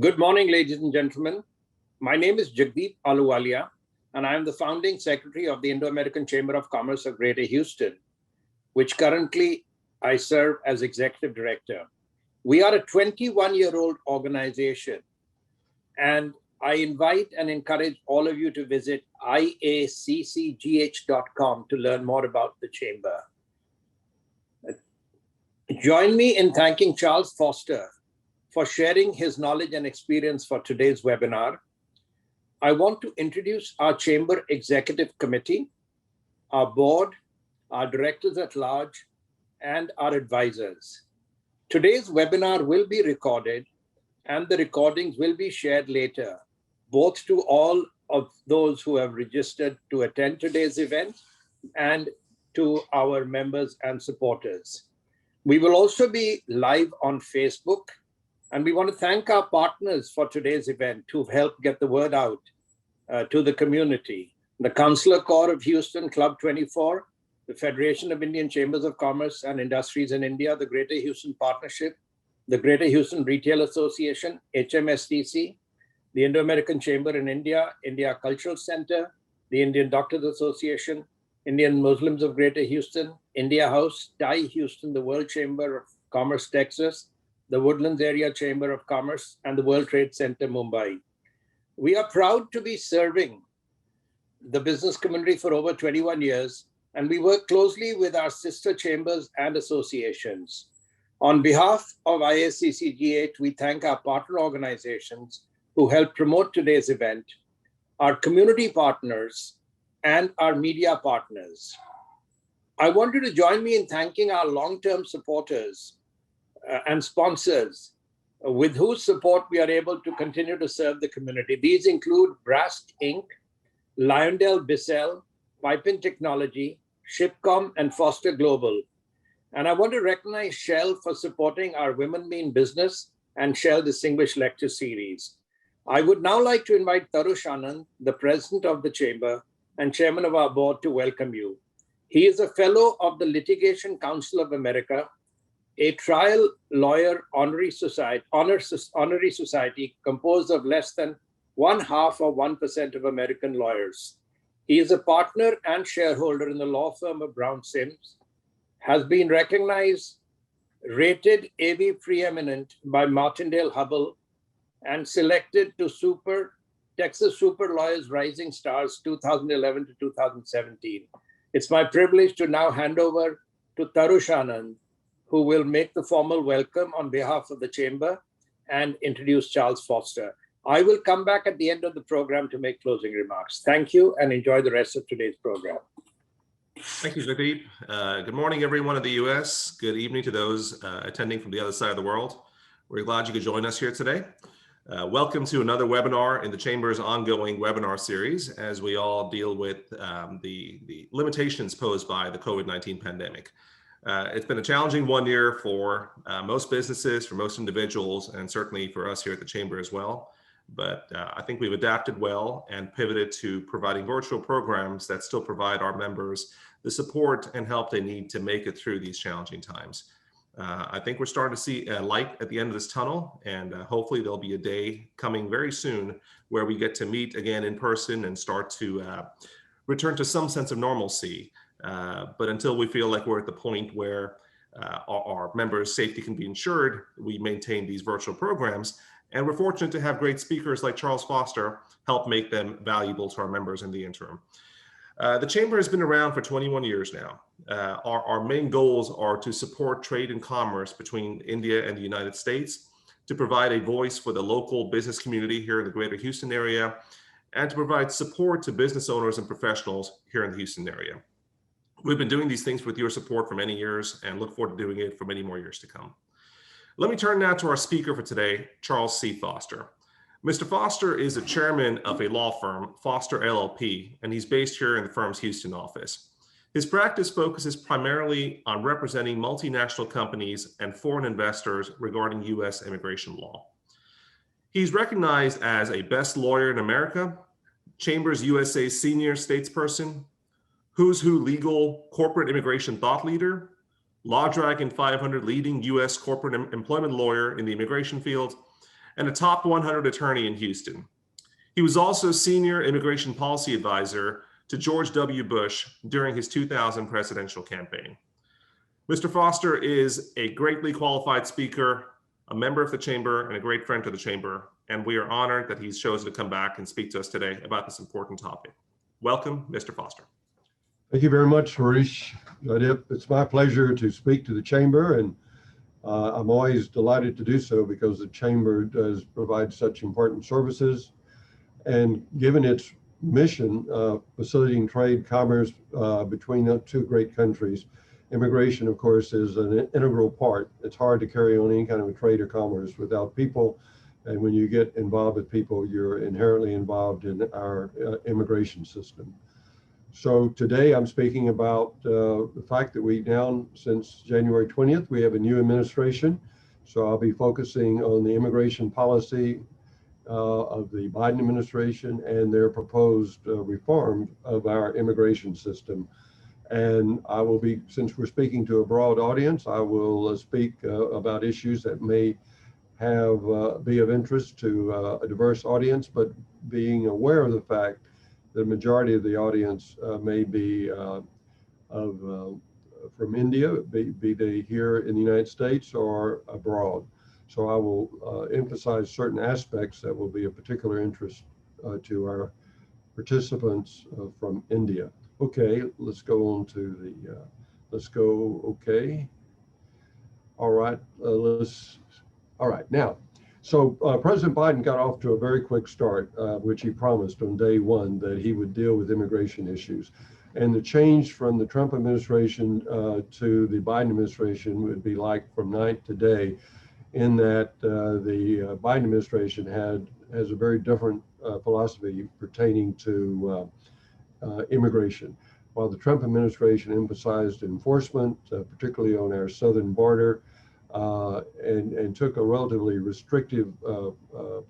Good morning, ladies and gentlemen. My name is Jagdeep Aluwalia, and I am the founding secretary of the Indo-American Chamber of Commerce of Greater Houston, which currently I serve as executive director. We are a 21-year-old organization, and I invite and encourage all of you to visit IACCGH.com to learn more about the chamber. Join me in thanking Charles Foster for sharing his knowledge and experience for today's webinar. I want to introduce our Chamber Executive Committee, our board, our directors at large, and our advisors. Today's webinar will be recorded, and the recordings will be shared later, both to all of those who have registered to attend today's event and to our members and supporters. We will also be live on Facebook, and we want to thank our partners for today's event who've helped get the word out to the community. The Consular Corps of Houston, Club 24, the Federation of Indian Chambers of Commerce and Industries in India, the Greater Houston Partnership, the Greater Houston Retail Association, HMSTC, the Indo-American Chamber in India, India Cultural Center, the Indian Doctors Association, Indian Muslims of Greater Houston, India House, TAI Houston, the World Chamber of Commerce, Texas, the Woodlands Area Chamber of Commerce, and the World Trade Center, Mumbai. We are proud to be serving the business community for over 21 years, and we work closely with our sister chambers and associations. On behalf of IACCGH, we thank our partner organizations who help promote today's event, our community partners, and our media partners. I want you to join me in thanking our long-term supporters and sponsors with whose support we are able to continue to serve the community. These include Brask Inc., LyondellBasell, Piping Technology, Shipcom, and Foster Global. And I want to recognize Shell for supporting our Women Mean Business and Shell Distinguished Lecture Series. I would now like to invite Tarush Anand, the president of the Chamber and chairman of our board, to welcome you. He is a fellow of the Litigation Council of America, a trial lawyer honorary society composed of less than 1/2 of 1% of American lawyers. He is a partner and shareholder in the law firm of Brown Sims, has been recognized, rated AV preeminent by Martindale Hubbell, and selected to Texas Super Lawyers Rising Stars 2011 to 2017. It's my privilege to now hand over to Tarush Anand, who will make the formal welcome on behalf of the Chamber and introduce Charles Foster. I will come back at the end of the program to make closing remarks. Thank you, and enjoy the rest of today's program. Thank you, Jagdeep. Good morning, everyone in the US. Good evening to those attending from the other side of the world. We're glad you could join us here today. Welcome to another webinar in the Chamber's ongoing webinar series as we all deal with the limitations posed by the COVID-19 pandemic. It's been a challenging 1 year for most businesses, for most individuals, and certainly for us here at the Chamber as well. But I think we've adapted well and pivoted to providing virtual programs that still provide our members the support and help they need to make it through these challenging times. I think we're starting to see a light at the end of this tunnel, and hopefully there'll be a day coming very soon where we get to meet again in person and start to return to some sense of normalcy. But until we feel like we're at the point where our members' safety can be ensured, we maintain these virtual programs. And we're fortunate to have great speakers like Charles Foster help make them valuable to our members in the interim. The Chamber has been around for 21 years now. Our main goals are to support trade and commerce between India and the United States, to provide a voice for the local business community here in the Greater Houston area, and to provide support to business owners and professionals here in the Houston area. We've been doing these things with your support for many years and look forward to doing it for many more years to come. Let me turn now to our speaker for today, Charles C. Foster. Mr. Foster is a chairman of a law firm, Foster LLP, and he's based here in the firm's Houston office. His practice focuses primarily on representing multinational companies and foreign investors regarding U.S. immigration law. He's recognized as a best lawyer in America, Chambers USA senior statesperson, Who's Who Legal Corporate Immigration Thought Leader, Law Dragon 500 leading U.S. corporate employment lawyer in the immigration field, and a top 100 attorney in Houston. He was also senior immigration policy advisor to George W. Bush during his 2000 presidential campaign. Mr. Foster is a greatly qualified speaker, a member of the Chamber, and a great friend to the Chamber, and we are honored that he's chosen to come back and speak to us today about this important topic. Welcome, Mr. Foster. Thank you very much, Harish. It's my pleasure to speak to the Chamber, and I'm always delighted to do so because the Chamber does provide such important services. And given its mission, facilitating trade, commerce between the two great countries, immigration, of course, is an integral part. It's hard to carry on any kind of a trade or commerce without people. And when you get involved with people, you're inherently involved in our immigration system. So today I'm speaking about the fact that we now, since January 20th, we have a new administration. So I'll be focusing on the immigration policy of the Biden administration and their proposed reform of our immigration system. And I will be, since we're speaking to a broad audience, I will speak about issues that may be of interest to a diverse audience, but being aware of the fact the majority of the audience may be from India, be they here in the United States or abroad. So I will emphasize certain aspects that will be of particular interest to our participants from India. Okay, let's go on to the, okay. All right, all right, now. So President Biden got off to a very quick start, which he promised on day one that he would deal with immigration issues. And the change from the Trump administration to the Biden administration would be like from night to day, in that the Biden administration has a very different philosophy pertaining to immigration. While the Trump administration emphasized enforcement, particularly on our southern border, and took a relatively restrictive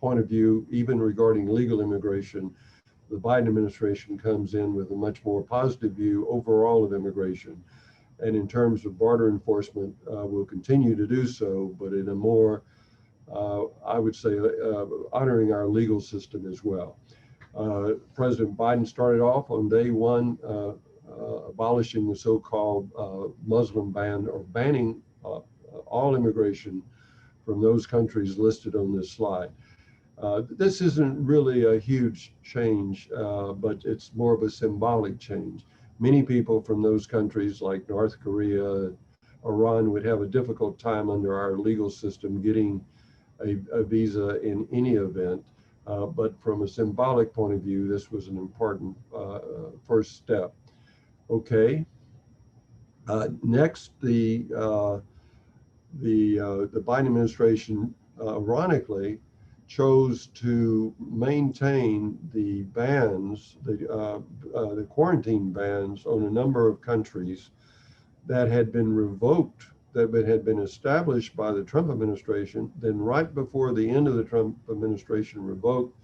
point of view, even regarding legal immigration, the Biden administration comes in with a much more positive view overall of immigration. And in terms of border enforcement, will continue to do so, but in a more, I would say, honoring our legal system as well. President Biden started off on day one abolishing the so-called Muslim ban, or banning all immigration from those countries listed on this slide. This isn't really a huge change, but it's more of a symbolic change. Many people from those countries like North Korea, Iran would have a difficult time under our legal system getting a visa in any event. But from a symbolic point of view, this was an important first step. Okay. Next, the Biden administration, ironically, chose to maintain the bans, the quarantine bans on a number of countries that had been revoked, that had been established by the Trump administration, then right before the end of the Trump administration revoked,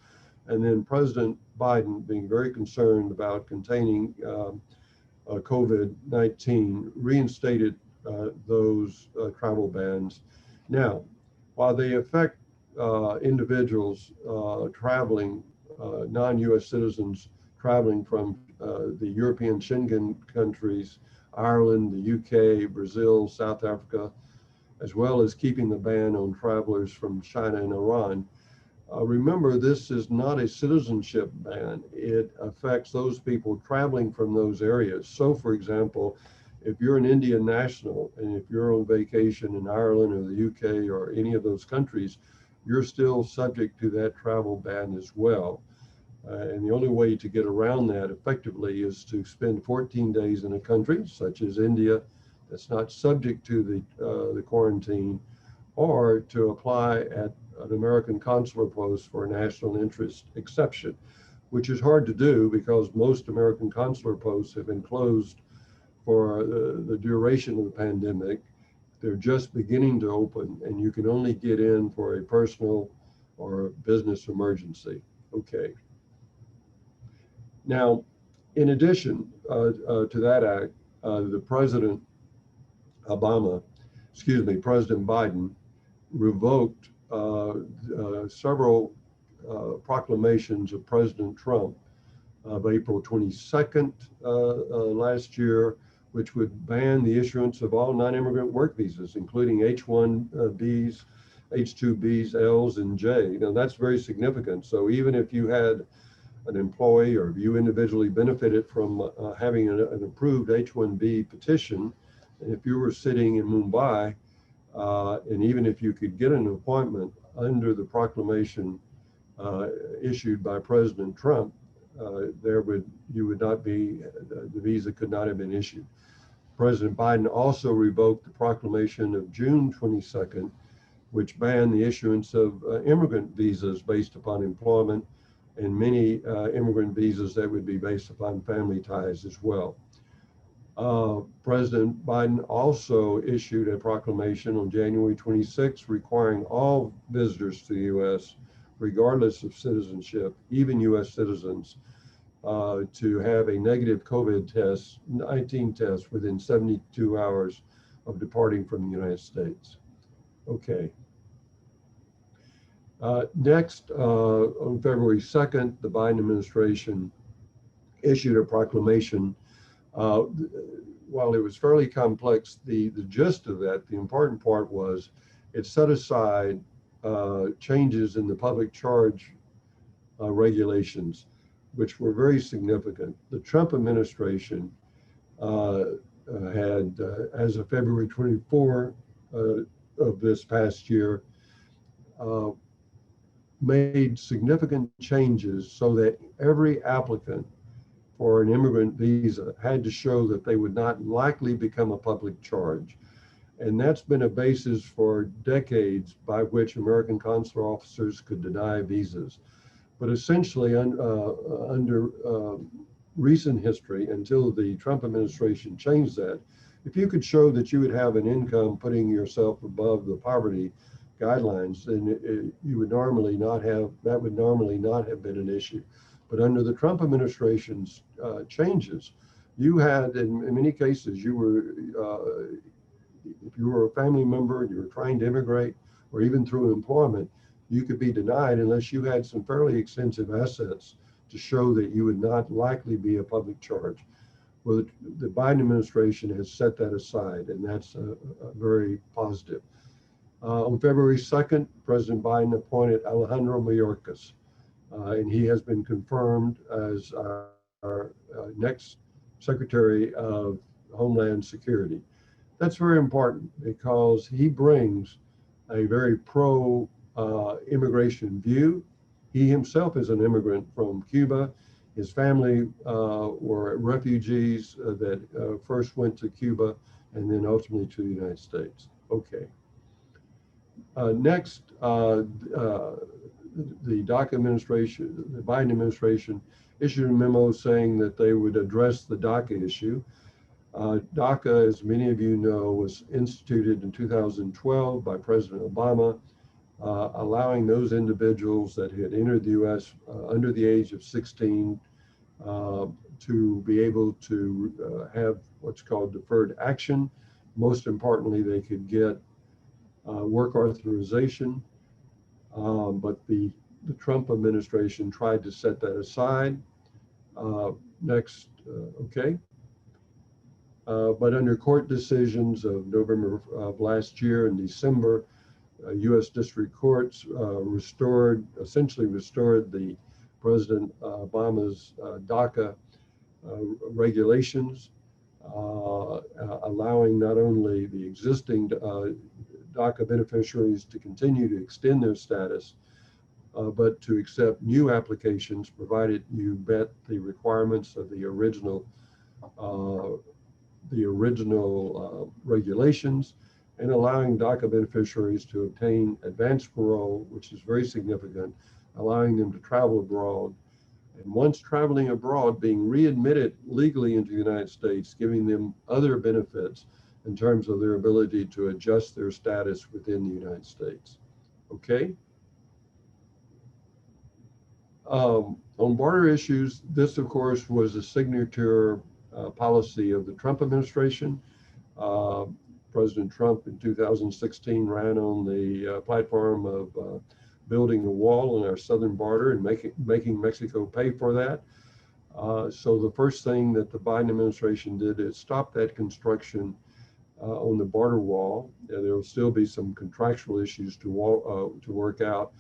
and then President Biden, being very concerned about containing COVID-19, reinstated those travel bans. Now, while they affect individuals traveling, non-US citizens traveling from the European Schengen countries, Ireland, the UK, Brazil, South Africa, as well as keeping the ban on travelers from China and Iran. Remember, this is not a citizenship ban. It affects those people traveling from those areas. So, for example, if you're an Indian national and if you're on vacation in Ireland or the UK or any of those countries, you're still subject to that travel ban as well. And the only way to get around that effectively is to spend 14 days in a country such as India that's not subject to the quarantine, or to apply at an American consular post for a national interest exception, which is hard to do because most American consular posts have been closed for the duration of the pandemic. They're just beginning to open, and you can only get in for a personal or business emergency. Okay. Now, in addition to that act, President Biden revoked several proclamations of President Trump of April 22nd last year, which would ban the issuance of all non-immigrant work visas, including H-1Bs, H-2Bs, Ls, and J. Now that's very significant. So even if you had an employee or if you individually benefited from having an approved H-1B petition, and if you were sitting in Mumbai, and even if you could get an appointment under the proclamation issued by President Trump, you would not be, the visa could not have been issued. President Biden also revoked the proclamation of June 22nd, which banned the issuance of immigrant visas based upon employment, and many immigrant visas that would be based upon family ties as well. President Biden also issued a proclamation on January 26 requiring all visitors to the U.S., regardless of citizenship, even U.S. citizens, to have a negative COVID-19 test within 72 hours of departing from the United States. Okay. Next, on February 2nd, the Biden administration issued a proclamation. While it was fairly complex, the gist of that, the important part was it set aside changes in the public charge regulations, which were very significant. The Trump administration had, as of February 24 of this past year, made significant changes so that every applicant for an immigrant visa had to show that they would not likely become a public charge. And that's been a basis for decades by which American consular officers could deny visas. But essentially, under recent history, until the Trump administration changed that, if you could show that you would have an income putting yourself above the poverty guidelines, then you would normally not have, that would normally not have been an issue. But under the Trump administration's changes, you had, in many cases, you were, if you were a family member and you were trying to immigrate, or even through employment, you could be denied unless you had some fairly extensive assets to show that you would not likely be a public charge. Well, the Biden administration has set that aside, and that's very positive. On February 2nd, President Biden appointed Alejandro Mayorkas, and he has been confirmed as our next Secretary of Homeland Security. That's very important because he brings a very pro-immigration view. He himself is an immigrant from Cuba. His family were refugees that first went to Cuba and then ultimately to the United States. Okay. Next, the DACA administration, the Biden administration, issued a memo saying that they would address the DACA issue. DACA, as many of you know, was instituted in 2012 by President Obama, allowing those individuals that had entered the U.S. Under the age of 16 to be able to have what's called deferred action. Most importantly, they could get work authorization, but the Trump administration tried to set that aside. Next, okay. But under court decisions of November of last year and December, U.S. district courts essentially restored the President Obama's DACA regulations, allowing not only the existing DACA beneficiaries to continue to extend their status, but to accept new applications, provided you met the requirements of the original regulations, and allowing DACA beneficiaries to obtain advanced parole, which is very significant, allowing them to travel abroad. And once traveling abroad, being readmitted legally into the United States, giving them other benefits in terms of their ability to adjust their status within the United States. Okay. On border issues, this, of course, was a signature policy of the Trump administration. President Trump in 2016 ran on the platform of building a wall on our southern border and making Mexico pay for that. So the first thing that the Biden administration did is stop that construction on the border wall. There will still be some contractual issues to work out.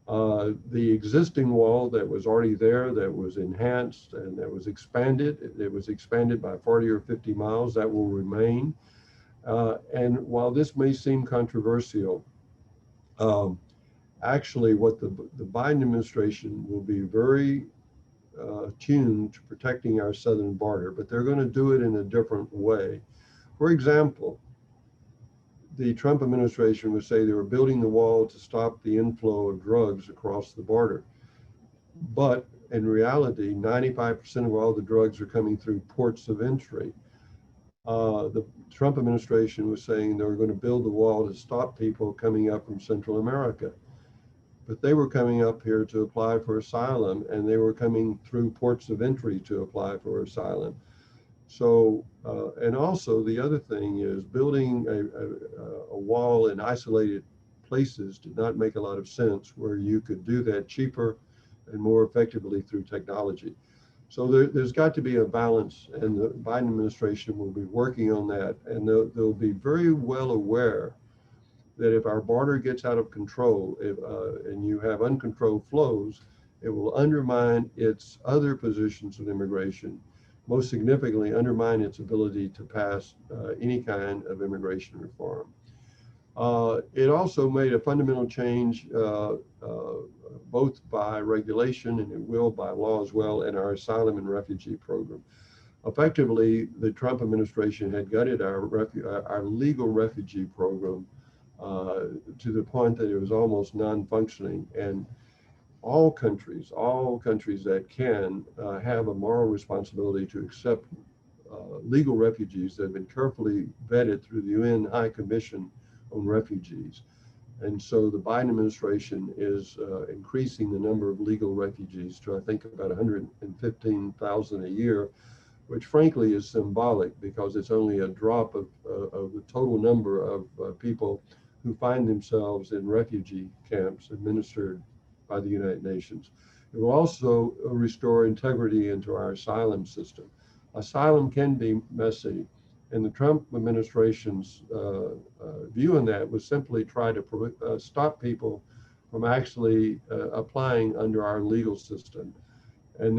The existing wall that was already there, that was enhanced and that was expanded, it was expanded by 40 or 50 miles, that will remain. And while this may seem controversial, actually what the Biden administration will be very tuned to protecting our southern border, but they're going to do it in a different way. For example, the Trump administration would say they were building the wall to stop the inflow of drugs across the border. But in reality, 95% of all the drugs are coming through ports of entry. The Trump administration was saying they were going to build the wall to stop people coming up from Central America. But they were coming up here to apply for asylum, and they were coming through ports of entry to apply for asylum. So, and also the other thing is building a wall in isolated places did not make a lot of sense, where you could do that cheaper and more effectively through technology. So there's got to be a balance, and the Biden administration will be working on that, and they'll be very well aware that if our border gets out of control, and you have uncontrolled flows, it will undermine its other positions of immigration, most significantly undermine its ability to pass any kind of immigration reform. It also made a fundamental change, both by regulation and it will by law as well, in our asylum and refugee program. Effectively, the Trump administration had gutted our legal refugee program to the point that it was almost non-functioning, and all countries that can have a moral responsibility to accept legal refugees that have been carefully vetted through the UN High Commission on Refugees. And so the Biden administration is increasing the number of legal refugees to, I think, about 115,000 a year, which frankly is symbolic because it's only a drop of the total number of people who find themselves in refugee camps administered by the United Nations. It will also restore integrity into our asylum system. Asylum can be messy, and the Trump administration's view on that was simply try to stop people from actually applying under our legal system. And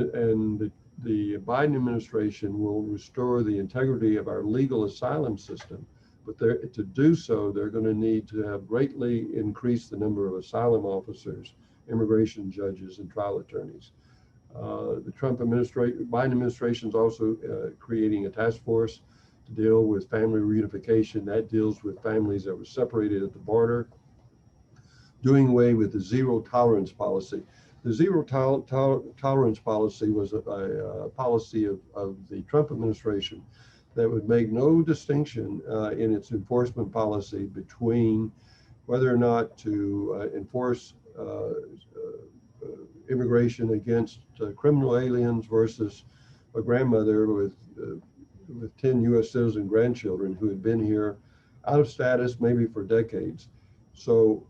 the Biden administration will restore the integrity of our legal asylum system. But to do so, they're going to need to have greatly increased the number of asylum officers, immigration judges, and trial attorneys. The Biden administration is also creating a task force to deal with family reunification. That deals with families that were separated at the border, doing away with the zero tolerance policy. The zero tolerance policy was a policy of the Trump administration that would make no distinction in its enforcement policy between whether or not to enforce immigration against criminal aliens versus a grandmother with 10 U.S. citizen grandchildren who had been here out of status maybe for decades. So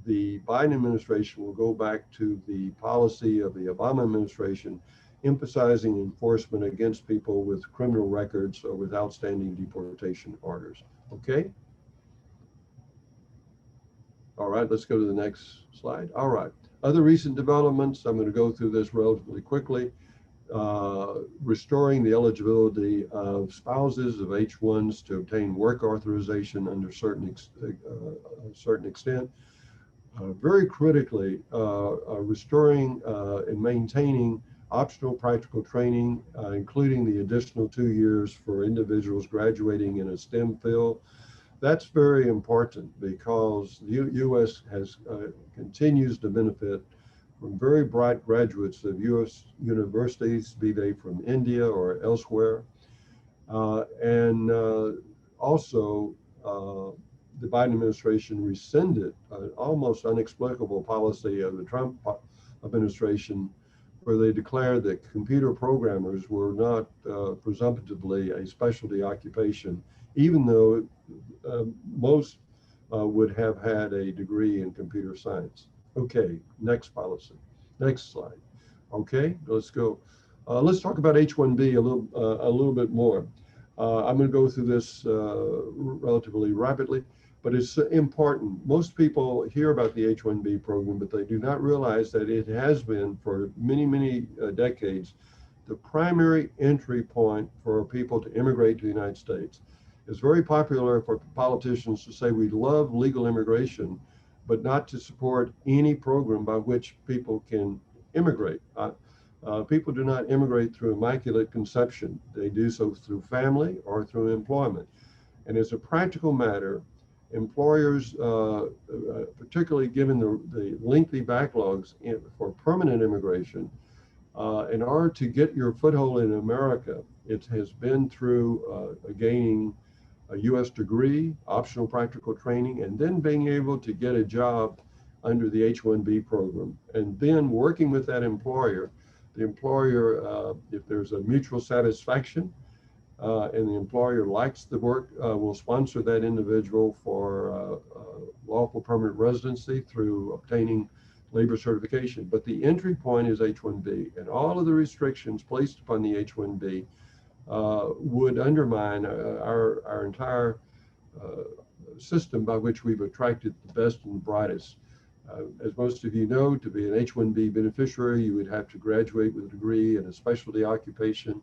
the Biden administration will go back to the policy of the Obama administration, emphasizing enforcement against people with criminal records or with outstanding deportation orders. Okay? All right, let's go to the next slide. All right. Other recent developments, I'm going to go through this relatively quickly. Restoring the eligibility of spouses of H-1s to obtain work authorization under a certain extent. Very critically, restoring and maintaining optional practical training, including the additional 2 years for individuals graduating in a STEM field. That's very important because the U.S. continues to benefit from very bright graduates of U.S. universities, be they from India or elsewhere. Also, the Biden administration rescinded an almost inexplicable policy of the Trump administration, where they declared that computer programmers were not presumptively a specialty occupation even though most would have had a degree in computer science. Okay, next policy. Next slide. Okay, let's go. Let's talk about H-1B a little bit more. I'm going to go through this relatively rapidly, but it's important. Most people hear about the H-1B program, but they do not realize that it has been for many, many decades the primary entry point for people to immigrate to the United States. It's very popular for politicians to say we love legal immigration, but not to support any program by which people can immigrate. People do not immigrate through immaculate conception. They do so through family or through employment. And as a practical matter, employers, particularly given the lengthy backlogs for permanent immigration, in order to get your foothold in America, it has been through gaining a U.S. degree, optional practical training, and then being able to get a job under the H-1B program. And then working with that employer, the employer, if there's a mutual satisfaction and the employer likes the work, will sponsor that individual for lawful permanent residency through obtaining labor certification. But the entry point is H-1B, and all of the restrictions placed upon the H-1B would undermine our entire system by which we've attracted the best and the brightest. As most of you know, to be an H-1B beneficiary, you would have to graduate with a degree in a specialty occupation,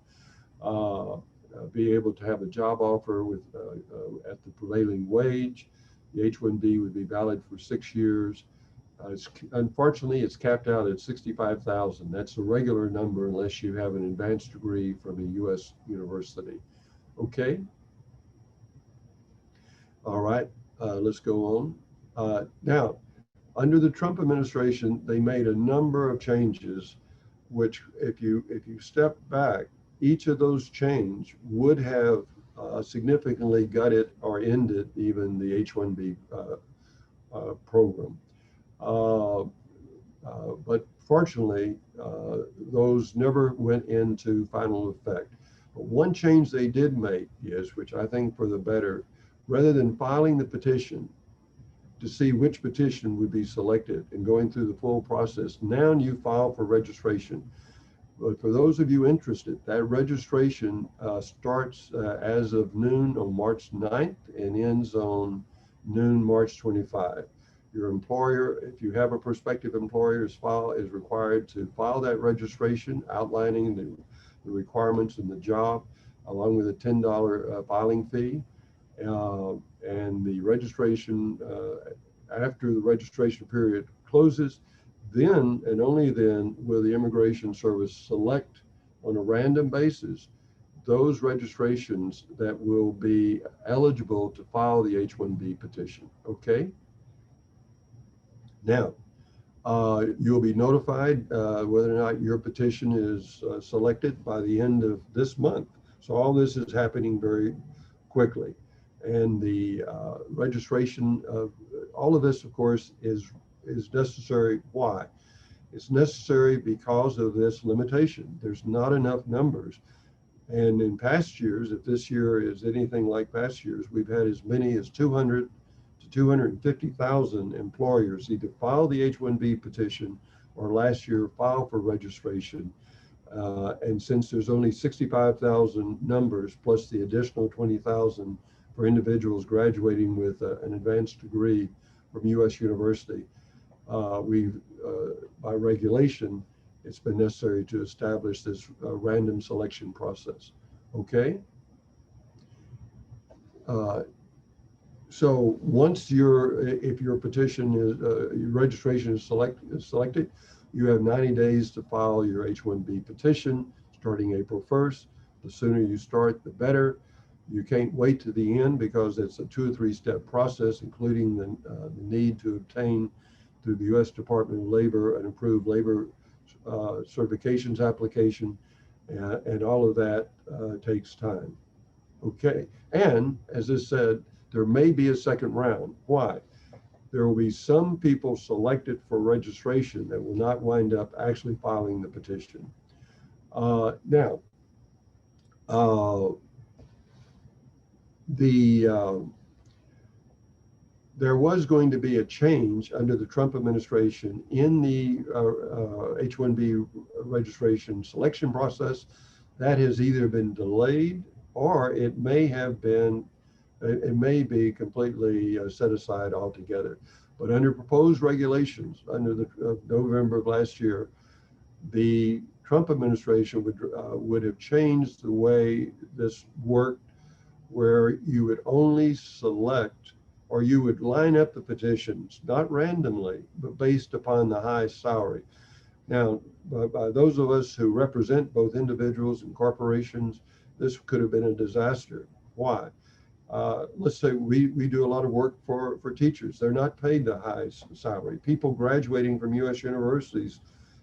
be able to have a job offer with at the prevailing wage. The H-1B would be valid for 6 years. Unfortunately, it's capped out at 65,000. That's a regular number unless you have an advanced degree from a U.S. university. Okay. All right. Let's go on. Now, under the Trump administration, they made a number of changes, which, if you step back, each of those changes would have significantly gutted or ended even the H-1B program. But fortunately, those never went into final effect. But one change they did make is, which I think for the better, rather than filing the petition to see which petition would be selected and going through the full process, now you file for registration. But for those of you interested, that registration starts as of noon on March 9th and ends on noon March 25. Your employer, if you have a prospective employer, is required to file that registration outlining the requirements and the job, along with a $10 filing fee. And the registration, after the registration period closes, then and only then will the Immigration Service select on a random basis those registrations that will be eligible to file the H-1B petition. Okay? Now, you'll be notified whether or not your petition is selected by the end of this month. So all this is happening very quickly. And the registration of all of this, of course, is necessary. Why? It's necessary because of this limitation. There's not enough numbers. And in past years, if this year is anything like past years, we've had as many as 200 to 250,000 employers either file the H-1B petition or last year file for registration. And since there's only 65,000 numbers plus the additional 20,000 for individuals graduating with an advanced degree from U.S. university, by regulation, it's been necessary to establish this random selection process. Okay. So once if your petition is, your registration is selected, you have 90 days to file your H-1B petition starting April 1st. The sooner you start, the better. You can't wait to the end because it's a 2 or 3 step process, including the need to obtain through the U.S. Department of Labor an approved labor certifications application, and all of that takes time. Okay, and as I said, there may be a second round. Why? There will be some people selected for registration that will not wind up actually filing the petition. Now, the there was going to be a change under the Trump administration in the H-1B registration selection process. That has either been delayed or it may have been, it may be completely set aside altogether. But under proposed regulations, under the November of last year, the Trump administration would have changed the way this worked, where you would only select, or you would line up the petitions, not randomly, but based upon the high salary. Now, by those of us who represent both individuals and corporations, this could have been a disaster. Why? Let's say we do a lot of work for teachers. They're not paid the high salary. People graduating from U.S. universities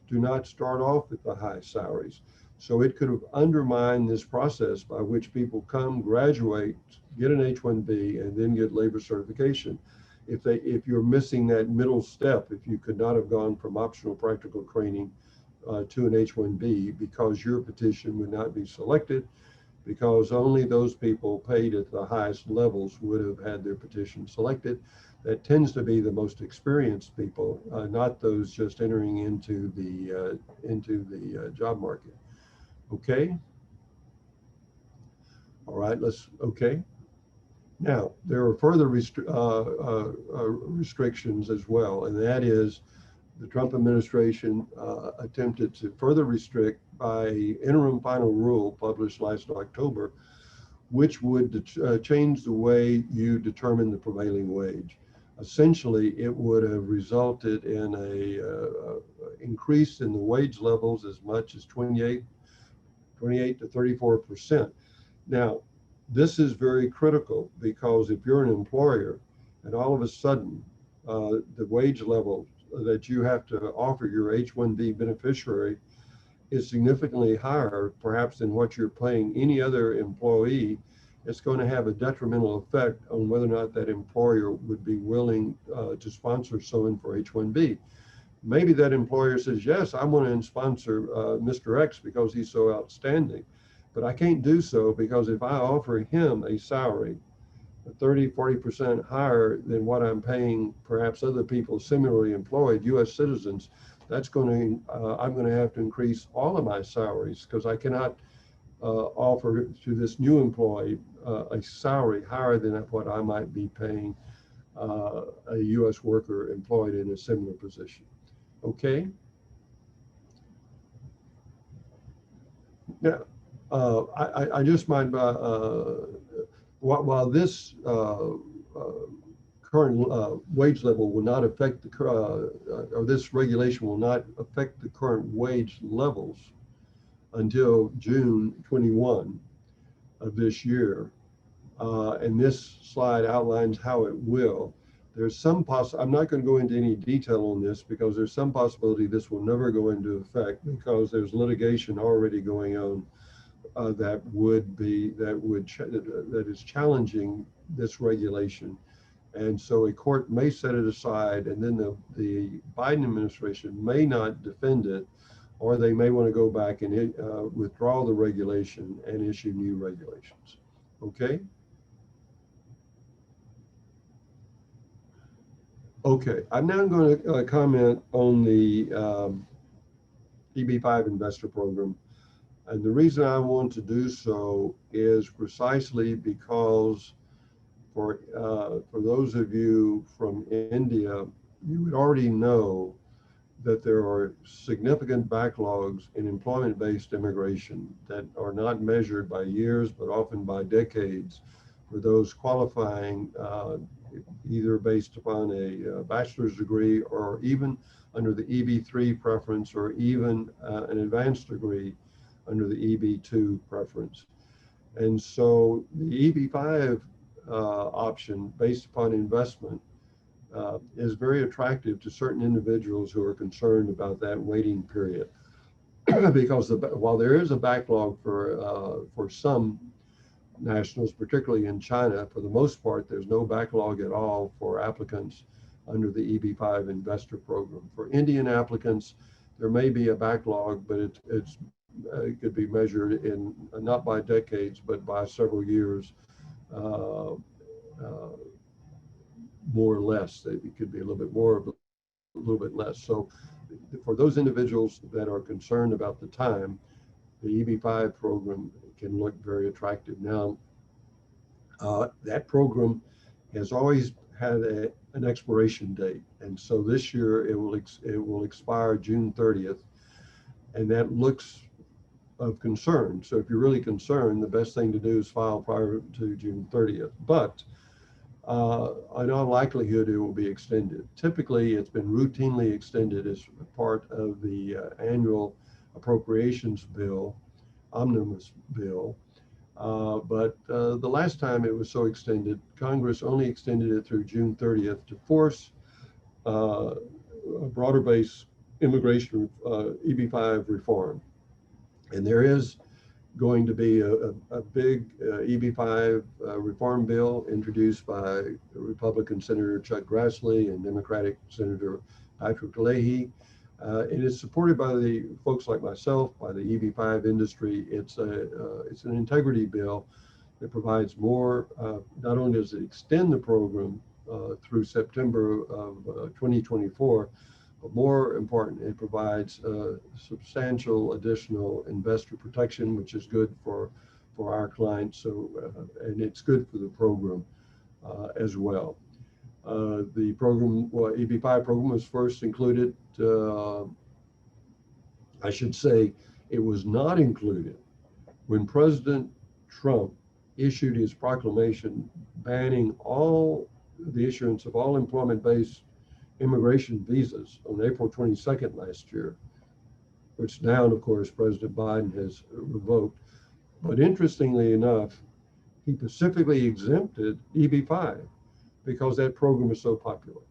do not start off with the high salaries. So it could have undermined this process by which people come, graduate, get an H-1B, and then get labor certification. If you're missing that middle step, if you could not have gone from optional practical training to an H-1B, because your petition would not be selected, because only those people paid at the highest levels would have had their petition selected. That tends to be the most experienced people, not those just entering into the job market. Okay. All right. Okay. Now, there are further restrictions as well, and that is the Trump administration attempted to further restrict by interim final rule published last October, which would change the way you determine the prevailing wage. Essentially, it would have resulted in a increase in the wage levels as much as 28 to 34%. Now, this is very critical, because if you're an employer and all of a sudden the wage level that you have to offer your H-1B beneficiary is significantly higher, perhaps, than what you're paying any other employee, it's going to have a detrimental effect on whether or not that employer would be willing to sponsor someone for H-1B. Maybe that employer says, yes, I want to sponsor Mr. X because he's so outstanding. But I can't do so, because if I offer him a salary 30–40% higher than what I'm paying perhaps other people similarly employed, U.S. citizens, that's going to, I'm going to have to increase all of my salaries, because I cannot offer to this new employee a salary higher than what I might be paying a U.S. worker employed in a similar position. Okay. Now, I just might, while this current wage level will not affect the, or this regulation will not affect the current wage levels until June 21 of this year. And this slide outlines how it will. There's some I'm not going to go into any detail on this, because there's some possibility this will never go into effect, because there's litigation already going on that is challenging this regulation. And so a court may set it aside, and then the Biden administration may not defend it, or they may want to go back and withdraw the regulation and issue new regulations. Okay. Okay, I'm now going to comment on the EB-5 investor program. And the reason I want to do so is precisely because for those of you from India, you would already know that there are significant backlogs in employment-based immigration that are not measured by years, but often by decades, for those qualifying either based upon a bachelor's degree, or even under the EB-3 preference, or even an advanced degree under the EB-2 preference. And so the EB-5 option based upon investment is very attractive to certain individuals who are concerned about that waiting period. Because while there is a backlog for some nationals, particularly in China, for the most part, there's no backlog at all for applicants under the EB-5 investor program. For Indian applicants, there may be a backlog, but it could be measured in not by decades, but by several years uh, uh, more or less. It could be a little bit more, but a little bit less. So for those individuals that are concerned about the time, the EB-5 program can look very attractive. Now, that program has always had an expiration date. And so this year it will expire June 30th. And that looks of concern. So if you're really concerned, the best thing to do is file prior to June 30th. But in all likelihood, it will be extended. Typically, it's been routinely extended as part of the annual appropriations bill, omnibus bill. But the last time it was so extended, Congress only extended it through June 30th to force a broader base immigration EB-5 reform. And there is going to be a big EB-5 reform bill introduced by Republican Senator Chuck Grassley and Democratic Senator Patrick Leahy. And it's supported by the folks like myself, by the EB-5 industry. It's an integrity bill that provides more, not only does it extend the program through September of 2024, but more important, it provides substantial additional investor protection, which is good for our clients. So, and it's good for the program as well. The program, EB-5 program, was first included. I should say, it was not included when President Trump issued his proclamation banning all the issuance of all employment-based immigration visas on April 22nd last year, which now, of course, President Biden has revoked. But interestingly enough, he specifically exempted EB-5 because that program is so popular.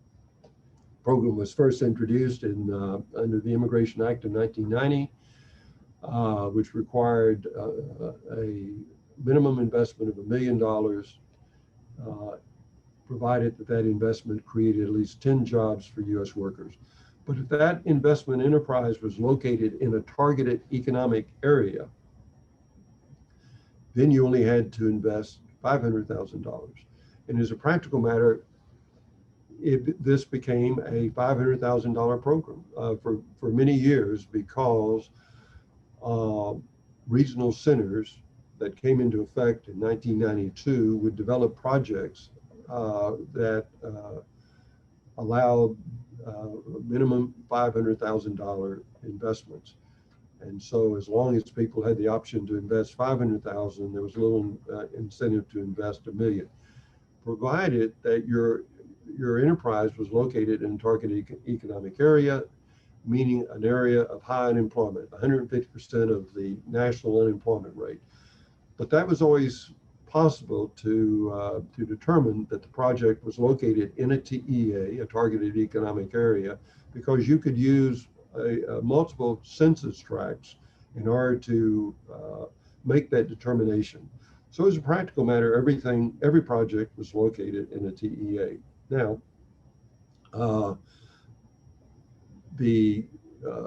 The program was first introduced under the Immigration Act of 1990, which required a minimum investment of $1 million, provided that that investment created at least 10 jobs for U.S. workers. But if that investment enterprise was located in a targeted economic area, then you only had to invest $500,000. And as a practical matter, this became a $500,000 program for many years, because regional centers that came into effect in 1992 would develop projects that allowed minimum $500,000 investments. And so as long as people had the option to invest $500,000, there was little incentive to invest $1 million, provided that your enterprise was located in a targeted economic area, meaning an area of high unemployment, 150% of the national unemployment rate. But that was always possible to determine that the project was located in a TEA, a targeted economic area, because you could use multiple census tracts in order to make that determination. So as a practical matter, every project was located in a TEA. Now, the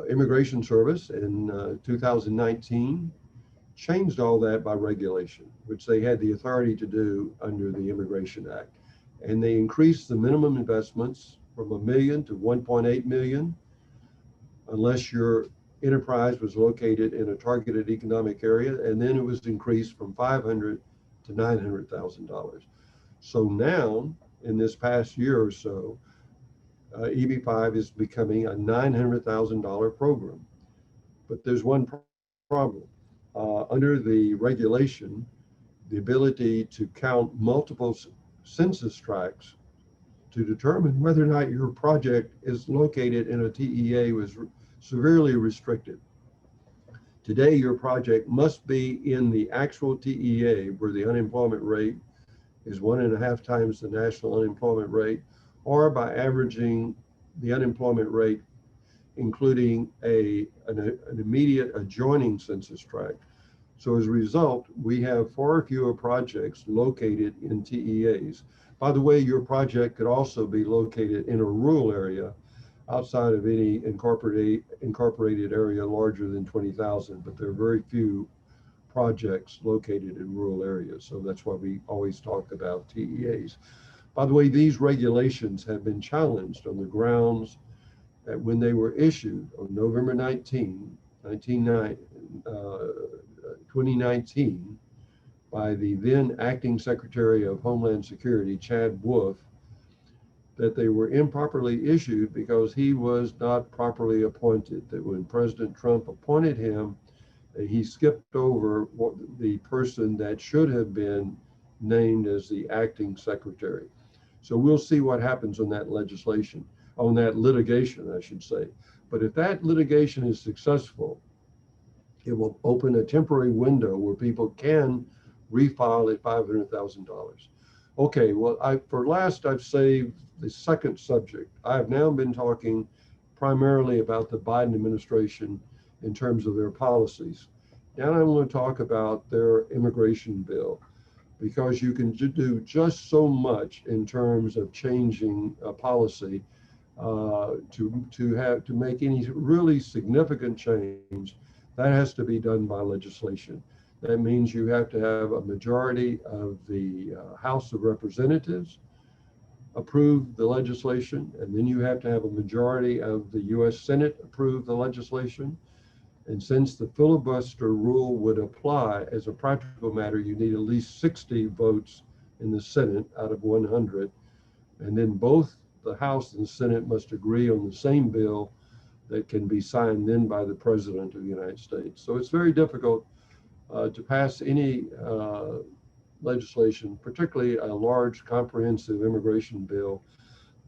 Immigration Service in 2019 changed all that by regulation, which they had the authority to do under the Immigration Act. And they increased the minimum investments from $1 million to $1.8 million, unless your enterprise was located in a targeted economic area. And then it was increased from $500,000 to $900,000. So now, in this past year or so, EB-5 is becoming a $900,000 program. But there's one problem. Under the regulation, the ability to count multiple census tracts to determine whether or not your project is located in a TEA was severely restricted. Today, your project must be in the actual TEA, where the unemployment rate is 1.5 times the national unemployment rate, or by averaging the unemployment rate, including an immediate adjoining census tract. So as a result, we have far fewer projects located in TEAs. By the way, your project could also be located in a rural area outside of any incorporated area larger than 20,000, but there are very few projects located in rural areas. So that's why we always talk about TEAs. By the way, these regulations have been challenged on the grounds that when they were issued on November 2019, by the then acting Secretary of Homeland Security, Chad Wolf, that they were improperly issued because he was not properly appointed. That when President Trump appointed him, he skipped over the person that should have been named as the acting secretary. So we'll see what happens on that litigation, I should say. But if that litigation is successful, it will open a temporary window where people can refile at $500,000. Okay, well, I've saved the second subject. I have now been talking primarily about the Biden administration in terms of their policies. Now I'm going to talk about their immigration bill, because you can do just so much in terms of changing a policy to make any really significant change. That has to be done by legislation. That means you have to have a majority of the House of Representatives approve the legislation, and then you have to have a majority of the U.S. Senate approve the legislation. And since the filibuster rule would apply, as a practical matter, you need at least 60 votes in the Senate out of 100. And then both the House and the Senate must agree on the same bill that can be signed then by the President of the United States. So it's very difficult to pass any legislation, particularly a large comprehensive immigration bill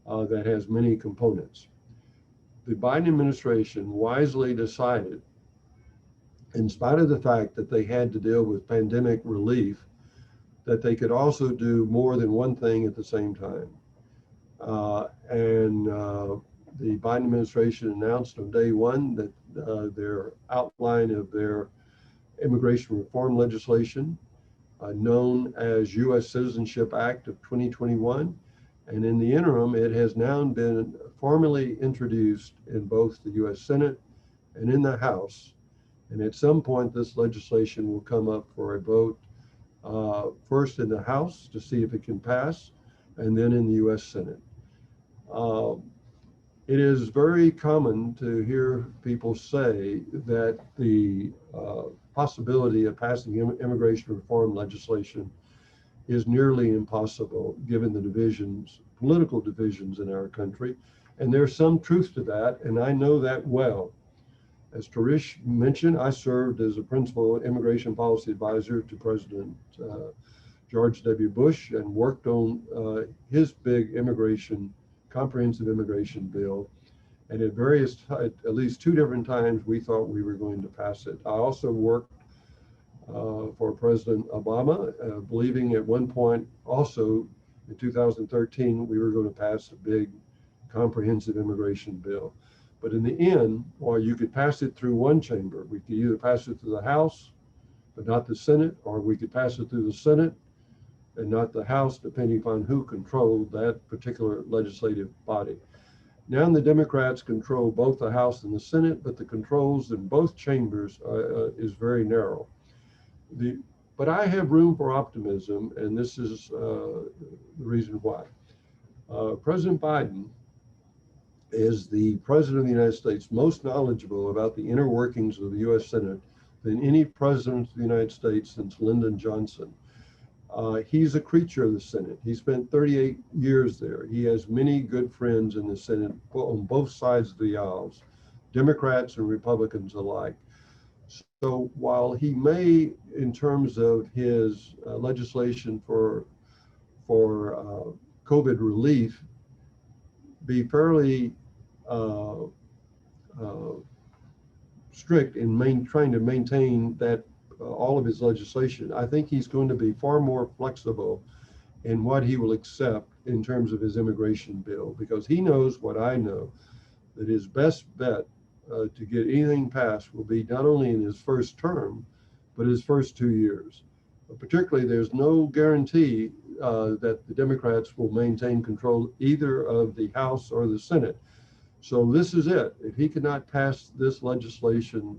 that has many components. The Biden administration wisely decided, in spite of the fact that they had to deal with pandemic relief, that they could also do more than one thing at the same time. The Biden administration announced on day one that their outline of their immigration reform legislation, known as U.S. Citizenship Act of 2021. And in the interim, it has now been formally introduced in both the U.S. Senate and in the House. And at some point, this legislation will come up for a vote, first in the House to see if it can pass, and then in the U.S. Senate. It is very common to hear people say that the possibility of passing immigration reform legislation is nearly impossible given the divisions, political divisions in our country. And there's some truth to that, and I know that well. As Tarish mentioned, I served as a principal immigration policy advisor to President George W. Bush and worked on his big comprehensive immigration bill. And at least two different times, we thought we were going to pass it. I also worked for President Obama, believing at one point also in 2013, we were going to pass a big comprehensive immigration bill. But in the end, while you could pass it through one chamber, we could either pass it through the House, but not the Senate, or we could pass it through the Senate and not the House, depending upon who controlled that particular legislative body. Now the Democrats control both the House and the Senate, but the controls in both chambers is very narrow. But I have room for optimism, and this is the reason why. President Biden is the President of the United States most knowledgeable about the inner workings of the U.S. Senate than any president of the United States since Lyndon Johnson. He's a creature of the Senate. He spent 38 years there. He has many good friends in the Senate on both sides of the aisles, Democrats and Republicans alike. So while he may, in terms of his legislation for COVID relief, be fairly strict in trying to maintain that all of his legislation, I think he's going to be far more flexible in what he will accept in terms of his immigration bill, because he knows what I know, that his best bet to get anything passed will be not only in his first term, but his first 2 years. But particularly, there's no guarantee that the Democrats will maintain control either of the House or the Senate. So this is it. If he cannot pass this legislation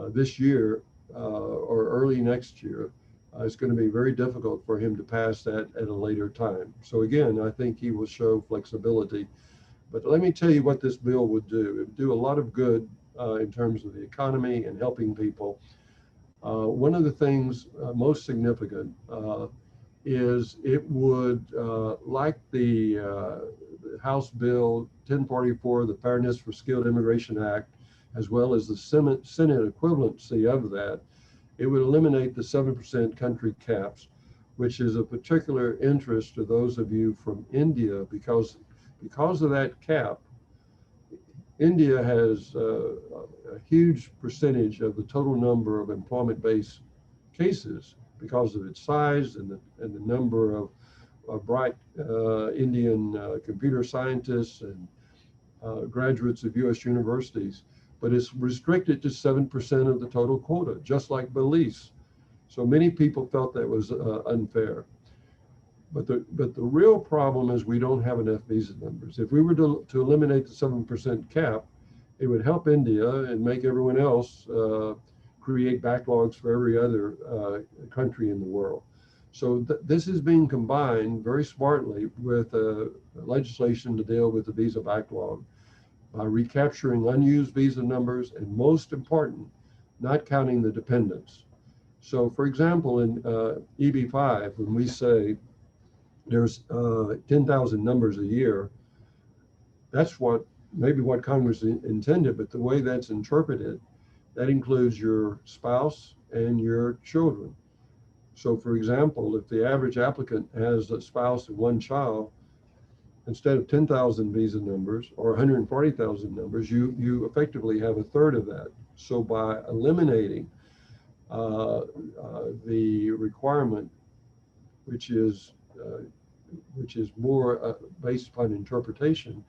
this year, or early next year, it's going to be very difficult for him to pass that at a later time. So again, I think he will show flexibility. But let me tell you what this bill would do. It would do a lot of good in terms of the economy and helping people. One of the things most significant is it would, like the House Bill 1044, the Fairness for Skilled Immigration Act, as well as the Senate equivalency of that, it would eliminate the 7% country caps, which is of particular interest to those of you from India, because of that cap, India has a huge percentage of the total number of employment-based cases because of its size and the number of bright Indian computer scientists and graduates of U.S. universities. But it's restricted to 7% of the total quota, just like Belize. So many people felt that was unfair. But the real problem is we don't have enough visa numbers. If we were to eliminate the 7% cap, it would help India and make everyone else create backlogs for every other country in the world. So this is being combined very smartly with legislation to deal with the visa backlog by recapturing unused visa numbers, and most important, not counting the dependents. So for example, in EB5, when we say there's 10,000 numbers a year, that's maybe what Congress intended, but the way that's interpreted, that includes your spouse and your children. So for example, if the average applicant has a spouse and one child, instead of 10,000 visa numbers or 140,000 numbers, you effectively have a third of that. So by eliminating the requirement, which is more based upon interpretation,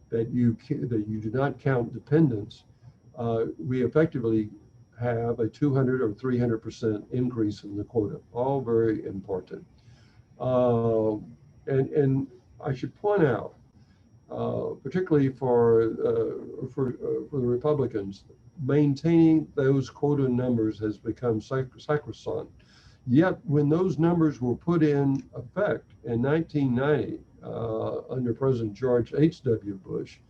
that you do not count dependents, we effectively have a 200 or 300% increase in the quota. All very important. And I should point out, particularly for the Republicans, maintaining those quota numbers has become sacrosanct. Yet when those numbers were put in effect in 1990 under President George H.W. Bush,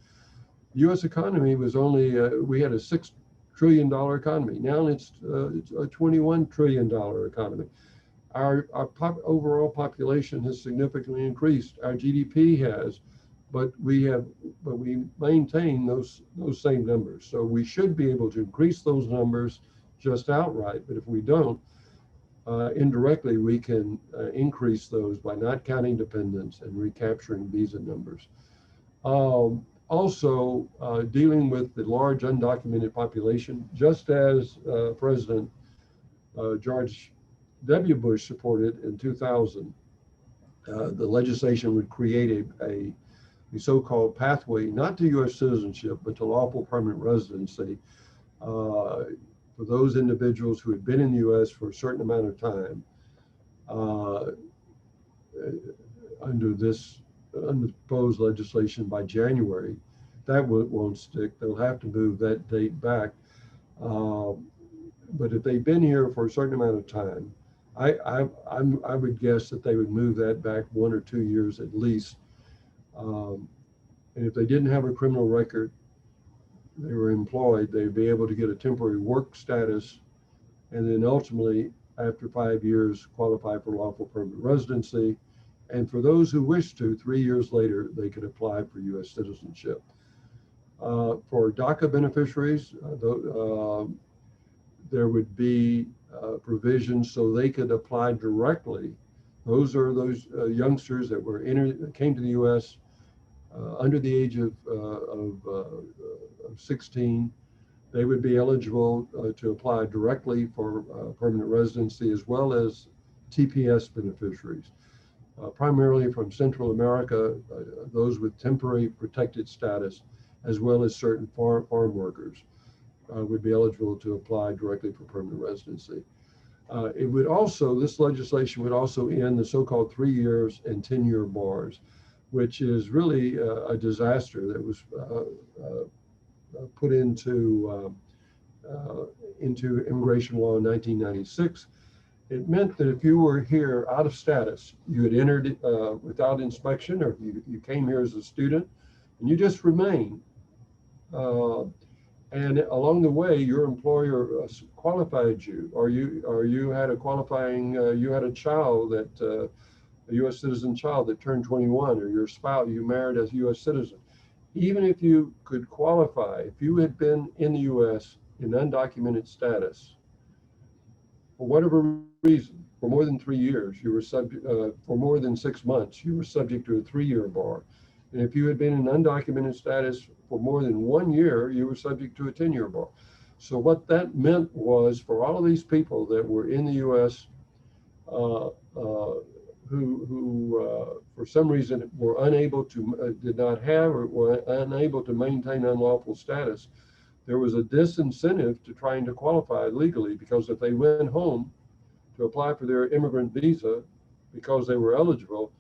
the U.S. economy was only, we had a $6 trillion economy. Now it's a $21 trillion economy. Our overall population has significantly increased. Our GDP has, but we maintain those same numbers. So we should be able to increase those numbers just outright. But if we don't, indirectly we can increase those by not counting dependents and recapturing visa numbers. Also, dealing with the large undocumented population, just as President George W. Bush supported in 2000, the legislation would create a so-called pathway, not to U.S. citizenship, but to lawful permanent residency for those individuals who had been in the U.S. for a certain amount of time under the proposed legislation by January. That won't stick. They'll have to move that date back. But if they've been here for a certain amount of time, I would guess that they would move that back 1 or 2 years at least. And if they didn't have a criminal record, they were employed, they'd be able to get a temporary work status, and then ultimately, after 5 years, qualify for lawful permanent residency. And for those who wish to, 3 years later, they could apply for U.S. citizenship. For DACA beneficiaries, there would be provisions so they could apply directly. Those are those youngsters that came to the U.S. Under the age of 16. They would be eligible to apply directly for permanent residency, as well as TPS beneficiaries, primarily from Central America, those with temporary protected status, as well as certain farm workers would be eligible to apply directly for permanent residency. This legislation would also end the so-called 3 years and 10-year bars, which is really a disaster that was put into into immigration law in 1996. It meant that if you were here out of status, you had entered without inspection, or you came here as a student, and you just remained. And along the way, your employer qualified you, or you had a qualifying, you had a child that, a U.S. citizen child that turned 21, or your spouse, you married as a U.S. citizen. Even if you could qualify, if you had been in the U.S. in undocumented status, for whatever reason, for more than 3 years, you were subject, for more than 6 months, you were subject to a 3-year bar. And if you had been in undocumented status for more than 1 year, you were subject to a 10-year bar. So what that meant was, for all of these people that were in the U.S. Who for some reason were unable to, did not have or were unable to maintain unlawful status, there was a disincentive to trying to qualify legally, because if they went home to apply for their immigrant visa because they were eligible,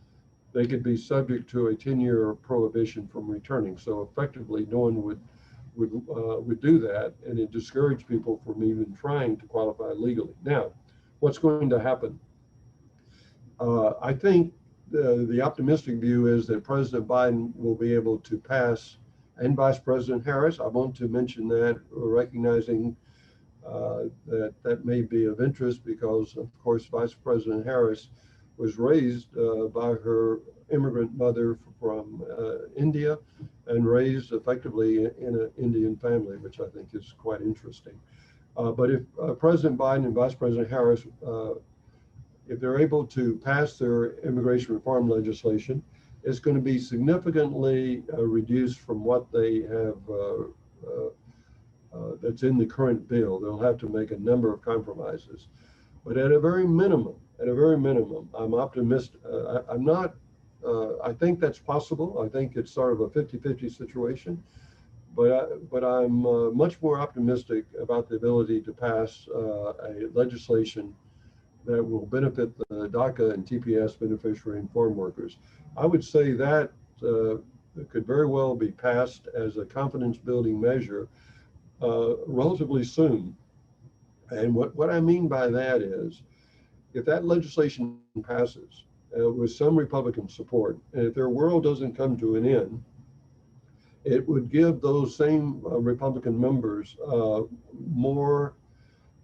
they could be subject to a 10-year prohibition from returning. So effectively, no one would do that, and it discouraged people from even trying to qualify legally. Now, what's going to happen? I think the optimistic view is that President Biden will be able to pass, and Vice President Harris. I want to mention that, recognizing that may be of interest, because of course Vice President Harris was raised by her immigrant mother from India, and raised effectively in an Indian family, which I think is quite interesting. But if President Biden and Vice President Harris, if they're able to pass their immigration reform legislation, it's going to be significantly reduced from what they have that's in the current bill. They'll have to make a number of compromises, but at a very minimum, I'm optimistic. I'm not. I think that's possible. I think it's sort of a 50-50 situation, but I'm much more optimistic about the ability to pass a legislation that will benefit the DACA and TPS beneficiary and farm workers. I would say that could very well be passed as a confidence building measure relatively soon. And what I mean by that is, if that legislation passes with some Republican support, and if their world doesn't come to an end, it would give those same Republican members more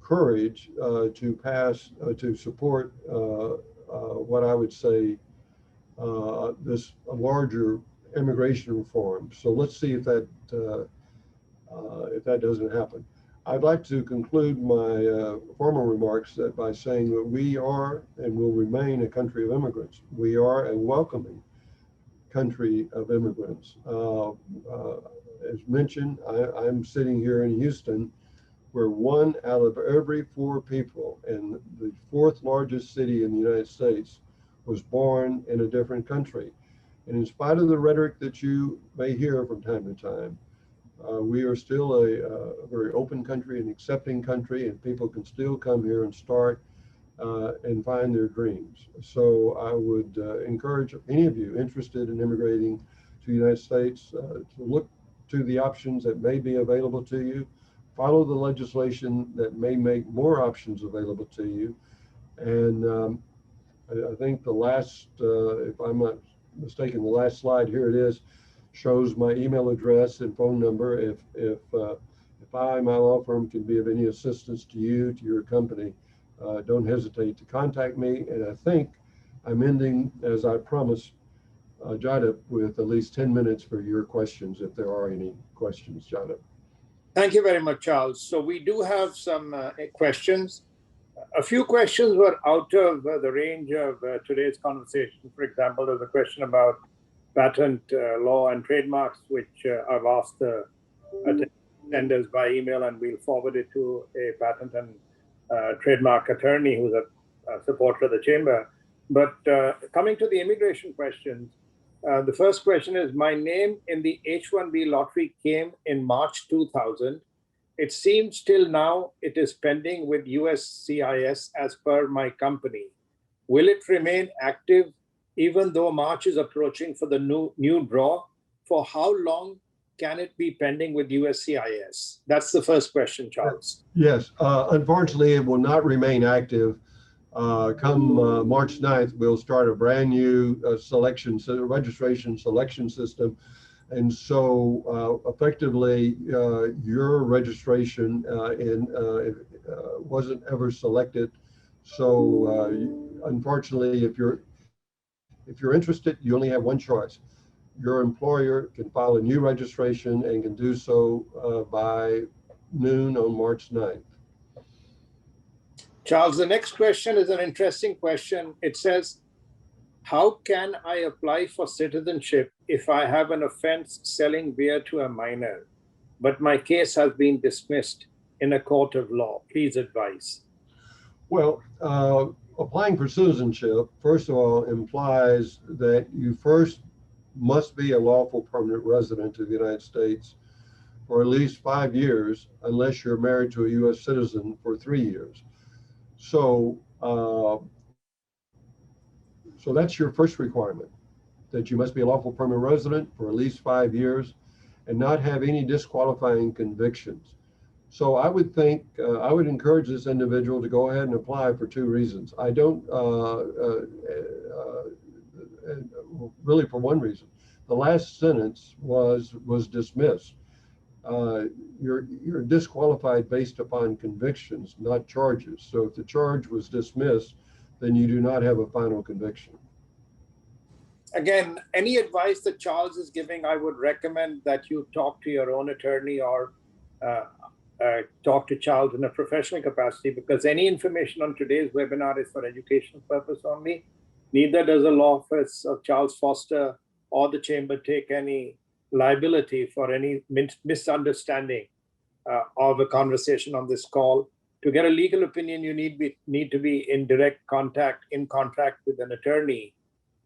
courage to pass, to support what I would say this larger immigration reform. So let's see if that doesn't happen. I'd like to conclude my formal remarks by saying that we are and will remain a country of immigrants. We are a welcoming country of immigrants. As mentioned, I'm sitting here in Houston, where 1 out of every 4 people in the 4th largest city in the United States was born in a different country. And in spite of the rhetoric that you may hear from time to time, we are still a very open country, an accepting country, and people can still come here and start and find their dreams. So I would encourage any of you interested in immigrating to the United States to look to the options that may be available to you. Follow the legislation that may make more options available to you. And I think the last, if I'm not mistaken, the last slide, here it is, shows my email address and phone number. If I, my law firm, can be of any assistance to you, to your company, don't hesitate to contact me. And I think I'm ending, as I promised, Jada, with at least 10 minutes for your questions, if there are any questions, Jada. Thank you very much, Charles. So we do have some questions. A few questions were out of the range of today's conversation. For example, there's a question about patent law and trademarks, which I've asked the attenders by email, and we'll forward it to a patent and trademark attorney who's a supporter of the chamber. But coming to the immigration questions, the first question is, my name in the H-1B lottery came in March 2000. It seems till now it is pending with USCIS as per my company. Will it remain active even though March is approaching for the new draw? For how long can it be pending with USCIS? That's the first question, Charles. Yes, unfortunately, it will not remain active. Come March 9th, we'll start a brand new registration selection system. And so effectively, your registration wasn't ever selected. So unfortunately, if you're interested, you only have one choice. Your employer can file a new registration and can do so by noon on March 9th. Charles, the next question is an interesting question. It says, how can I apply for citizenship if I have an offense selling beer to a minor, but my case has been dismissed in a court of law? Please advise. Well, applying for citizenship, first of all, implies that you first must be a lawful permanent resident of the United States for at least 5 years, unless you're married to a U.S. citizen for 3 years. So, so that's your first requirement, that you must be a lawful permanent resident for at least 5 years and not have any disqualifying convictions. So I would think, I would encourage this individual to go ahead and apply for 2 reasons. I don't, really for one reason. The last sentence was dismissed. You're disqualified based upon convictions, not charges. So if the charge was dismissed, then you do not have a final conviction. Again, any advice that Charles is giving, I would recommend that you talk to your own attorney or talk to Charles in a professional capacity, because any information on today's webinar is for educational purpose only. Neither does the law office of Charles Foster or the chamber take any liability for any misunderstanding of a conversation on this call. To get a legal opinion, you need to be in direct contact, in contract with an attorney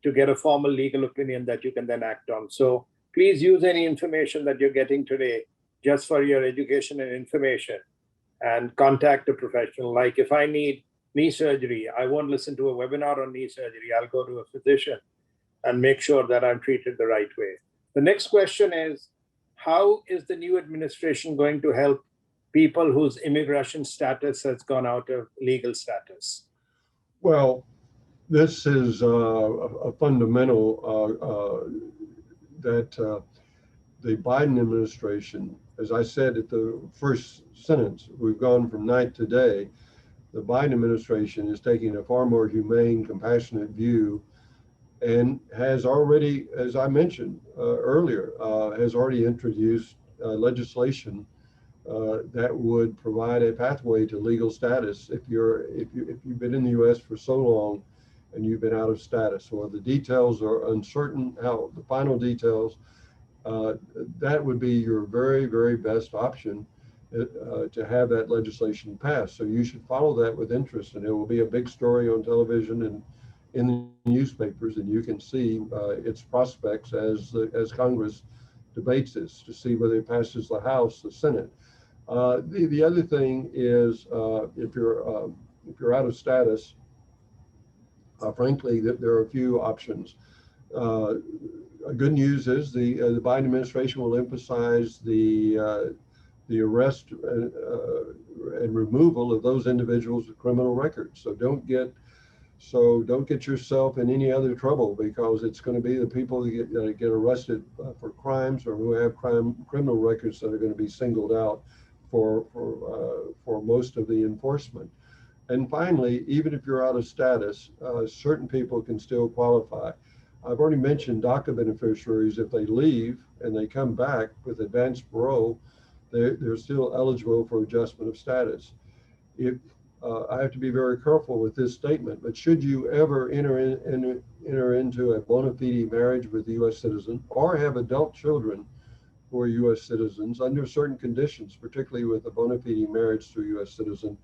to get a formal legal opinion that you can then act on. So please use any information that you're getting today just for your education and information, and contact a professional. Like if I need knee surgery, I won't listen to a webinar on knee surgery. I'll go to a physician and make sure that I'm treated the right way. The next question is, how is the new administration going to help people whose immigration status has gone out of legal status? Well, this is a fundamental that the Biden administration, as I said at the first sentence, we've gone from night to day. The Biden administration is taking a far more humane, compassionate view, and has already, as I mentioned earlier, has already introduced legislation that would provide a pathway to legal status if you've been in the U.S. for so long and you've been out of status. Well, the details are uncertain. How the final details, that would be your very, very best option to have that legislation passed. So you should follow that with interest, and it will be a big story on television and in the newspapers, and you can see its prospects as Congress debates this to see whether it passes the House, the Senate. The other thing is if you're out of status, frankly, there are a few options. Good news is the Biden administration will emphasize the arrest and removal of those individuals with criminal records. So don't get yourself in any other trouble, because it's going to be the people that get arrested for crimes or who have criminal records that are going to be singled out for most of the enforcement. And finally, even if you're out of status, certain people can still qualify. I've already mentioned DACA beneficiaries. If they leave and they come back with advanced parole, they're still eligible for adjustment of status. I have to be very careful with this statement, but should you ever enter into a bona fide marriage with a U.S. citizen or have adult children who are U.S. citizens under certain conditions, particularly with a bona fide marriage to a U.S. citizen,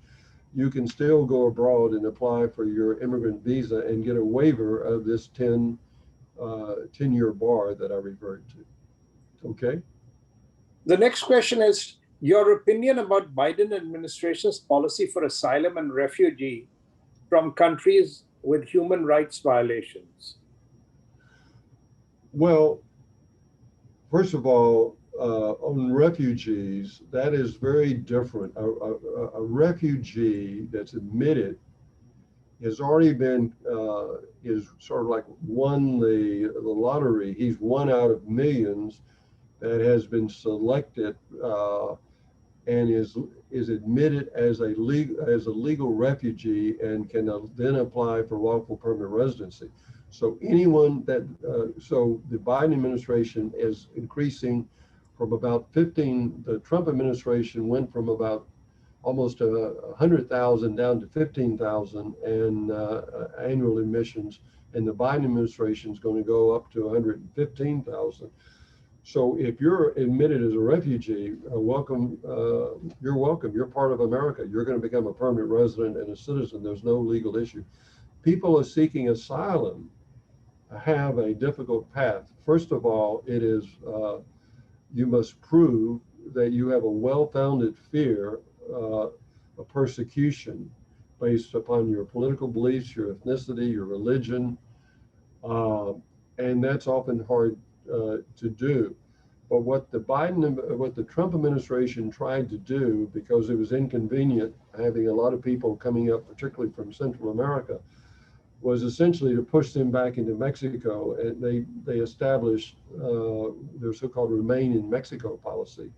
you can still go abroad and apply for your immigrant visa and get a waiver of this 10-year bar that I referred to. Okay? The next question is your opinion about Biden administration's policy for asylum and refugee from countries with human rights violations. Well, first of all, on refugees, that is very different. A refugee that's admitted has already been, is sort of like won the lottery. He's one out of millions that has been selected and is admitted as a legal refugee and can then apply for lawful permanent residency. So anyone that, so the Biden administration is increasing from about 15, the Trump administration went from about almost 100,000 down to 15,000 and annual admissions, and the Biden administration is going to go up to 115,000. So if you're admitted as a refugee, welcome, you're welcome. You're part of America. You're going to become a permanent resident and a citizen. There's no legal issue. People are seeking asylum have a difficult path. First of all, it is, you must prove that you have a well-founded fear of persecution based upon your political beliefs, your ethnicity, your religion, and that's often hard to do. But what the Trump administration tried to do, because it was inconvenient having a lot of people coming up, particularly from Central America, was essentially to push them back into Mexico, and they established their so-called Remain in Mexico policy.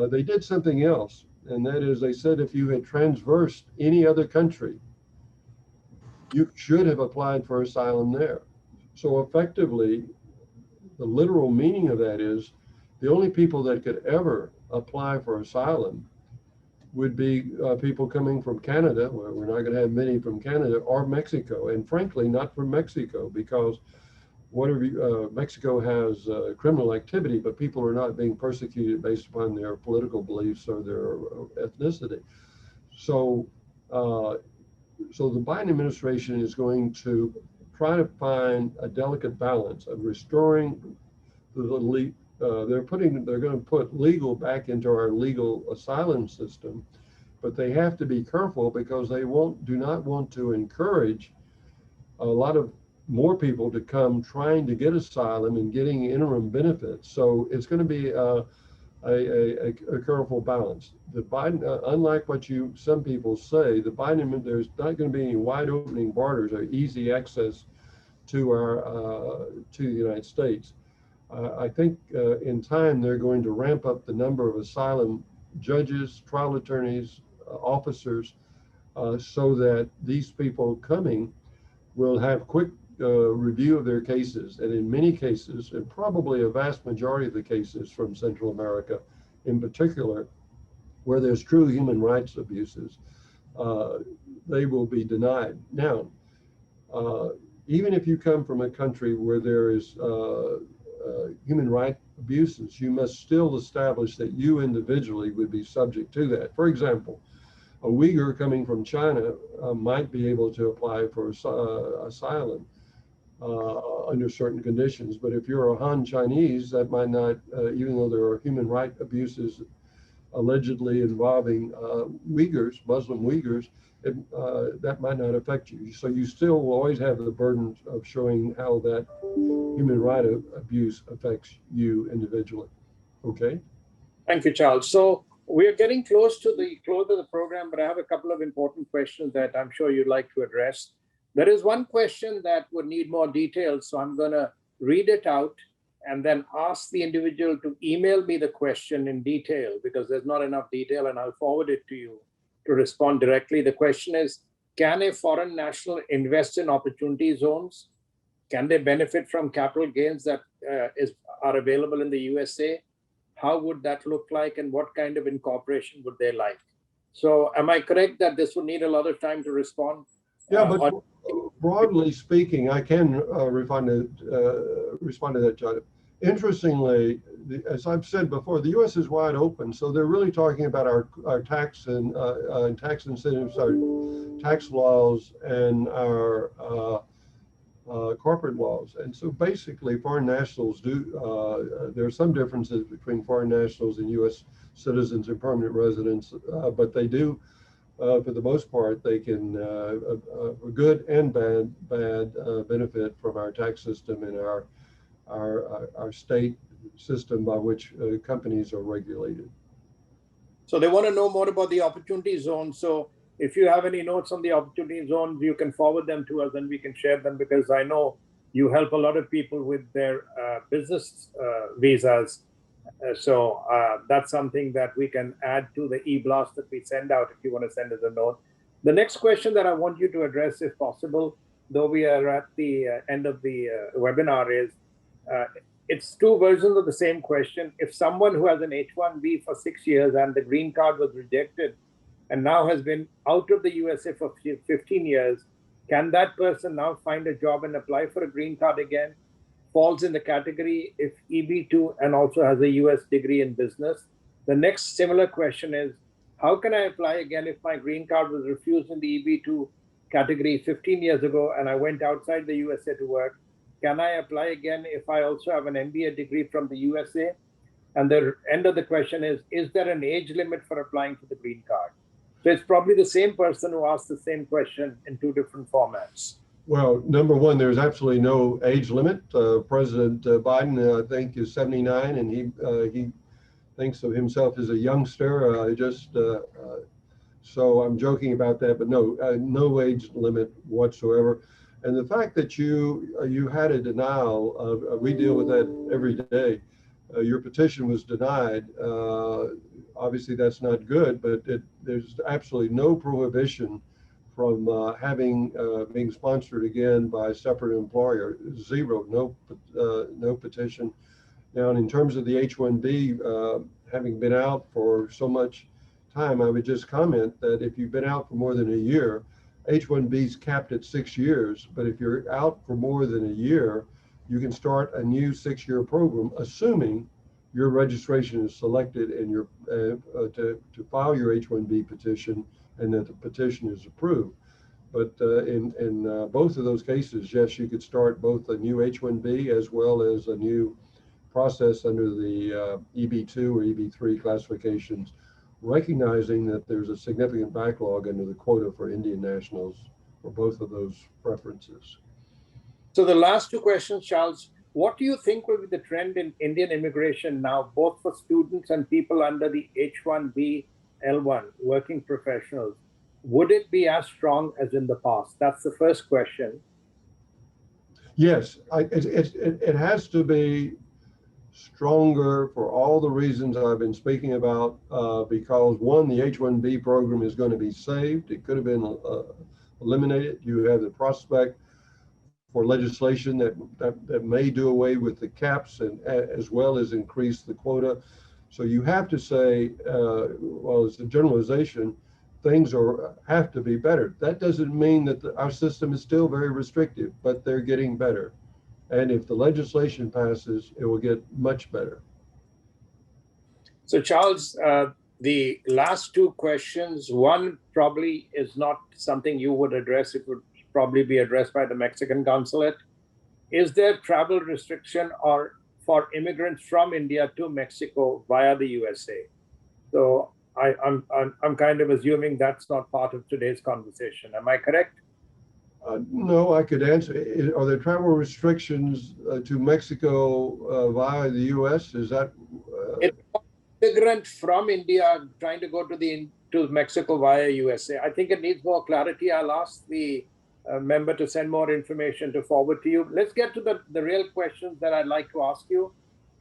They did something else, and that is they said if you had transversed any other country, you should have applied for asylum there. So effectively, the literal meaning of that is the only people that could ever apply for asylum would be people coming from Canada, where we're not going to have many from Canada, or Mexico, and frankly, not from Mexico, because whatever Mexico has criminal activity, but people are not being persecuted based upon their political beliefs or their ethnicity. So, so the Biden administration is going to try to find a delicate balance of restoring the they're going to put legal back into our legal asylum system, but they have to be careful because they do not want to encourage a lot of more people to come trying to get asylum and getting interim benefits. So it's going to be a careful balance. The Biden, unlike what some people say, the Biden, there's not going to be any wide opening borders or easy access to the United States. I think in time they're going to ramp up the number of asylum judges, trial attorneys, officers, so that these people coming will have quick review of their cases. And in many cases, and probably a vast majority of the cases from Central America in particular, where there's true human rights abuses, they will be denied. Now, even if you come from a country where there is human rights abuses, you must still establish that you individually would be subject to that. For example, a Uyghur coming from China might be able to apply for asylum under certain conditions, but if you're a Han Chinese, that might not, even though there are human rights abuses allegedly involving Uyghurs, Muslim Uyghurs, that might not affect you. So you still will always have the burden of showing how that human rights abuse affects you individually. Okay? Thank you, Charles. So we are getting close to the close of the program, but I have a couple of important questions that I'm sure you'd like to address. There is one question that would need more details, so I'm going to read it out and then ask the individual to email me the question in detail, because there's not enough detail, and I'll forward it to you to respond directly. The question is, can a foreign national invest in opportunity zones? Can they benefit from capital gains that are available in the USA? How would that look like, and what kind of incorporation would they like? So am I correct that this would need a lot of time to respond? Yeah, but broadly speaking, I can respond to that, John. Interestingly, as I've said before, the U.S. is wide open, so they're really talking about our tax and tax incentives, our tax laws, and our corporate laws. And so basically, foreign nationals there are some differences between foreign nationals and U.S. citizens and permanent residents, but they do. For the most part, they can, good and bad benefit from our tax system and our state system by which companies are regulated. So they want to know more about the opportunity zone. So if you have any notes on the opportunity zones, you can forward them to us and we can share them, because I know you help a lot of people with their business visas. So that's something that we can add to the e-blast that we send out if you want to send us a note. The next question that I want you to address, if possible, though we are at the end of the webinar, is it's two versions of the same question. If someone who has an H-1B for 6 years and the green card was rejected and now has been out of the USA for 15 years, can that person now find a job and apply for a green card again? Falls in the category if EB2 and also has a US degree in business. The next similar question is, how can I apply again if my green card was refused in the EB2 category 15 years ago and I went outside the USA to work? Can I apply again if I also have an MBA degree from the USA? And the end of the question is there an age limit for applying for the green card? So it's probably the same person who asked the same question in two different formats. Well, number one, there's absolutely no age limit. President Biden, I think, is 79, and he thinks of himself as a youngster. So I'm joking about that, but no, no age limit whatsoever. And the fact that you had a denial, we deal with that every day. Your petition was denied. Obviously, that's not good, but there's absolutely no prohibition from being sponsored again by a separate employer. Zero, no petition. Now, in terms of the H-1B, having been out for so much time, I would just comment that if you've been out for more than a year, H-1B is capped at 6 years, but if you're out for more than a year, you can start a new 6-year program, assuming your registration is selected and you're to file your H-1B petition and that the petition is approved. But in both of those cases, yes, you could start both a new H-1B as well as a new process under the EB2 or EB3 classifications, recognizing that there's a significant backlog under the quota for Indian nationals for both of those preferences. So the last two questions, Charles, what do you think will be the trend in Indian immigration now, both for students and people under the H-1B L1, working professionals? Would it be as strong as in the past? That's the first question. Yes, it has to be stronger for all the reasons I've been speaking about, because one, the H-1B program is going to be saved. It could have been eliminated. You have the prospect for legislation that may do away with the caps and as well as increase the quota. So you have to say, well, it's a generalization, things have to be better. That doesn't mean that our system is still very restrictive, but they're getting better. And if the legislation passes, it will get much better. So Charles, the last two questions, one probably is not something you would address. It would probably be addressed by the Mexican consulate. Is there travel restriction or for immigrants from India to Mexico via the USA? So I'm kind of assuming that's not part of today's conversation. Am I correct? No, I could answer. Are there travel restrictions to Mexico via the U.S.? Is that? Immigrant from India trying to go to Mexico via USA. I think it needs more clarity. I'll ask the member to send more information to forward to you. Let's get to the real questions that I'd like to ask you.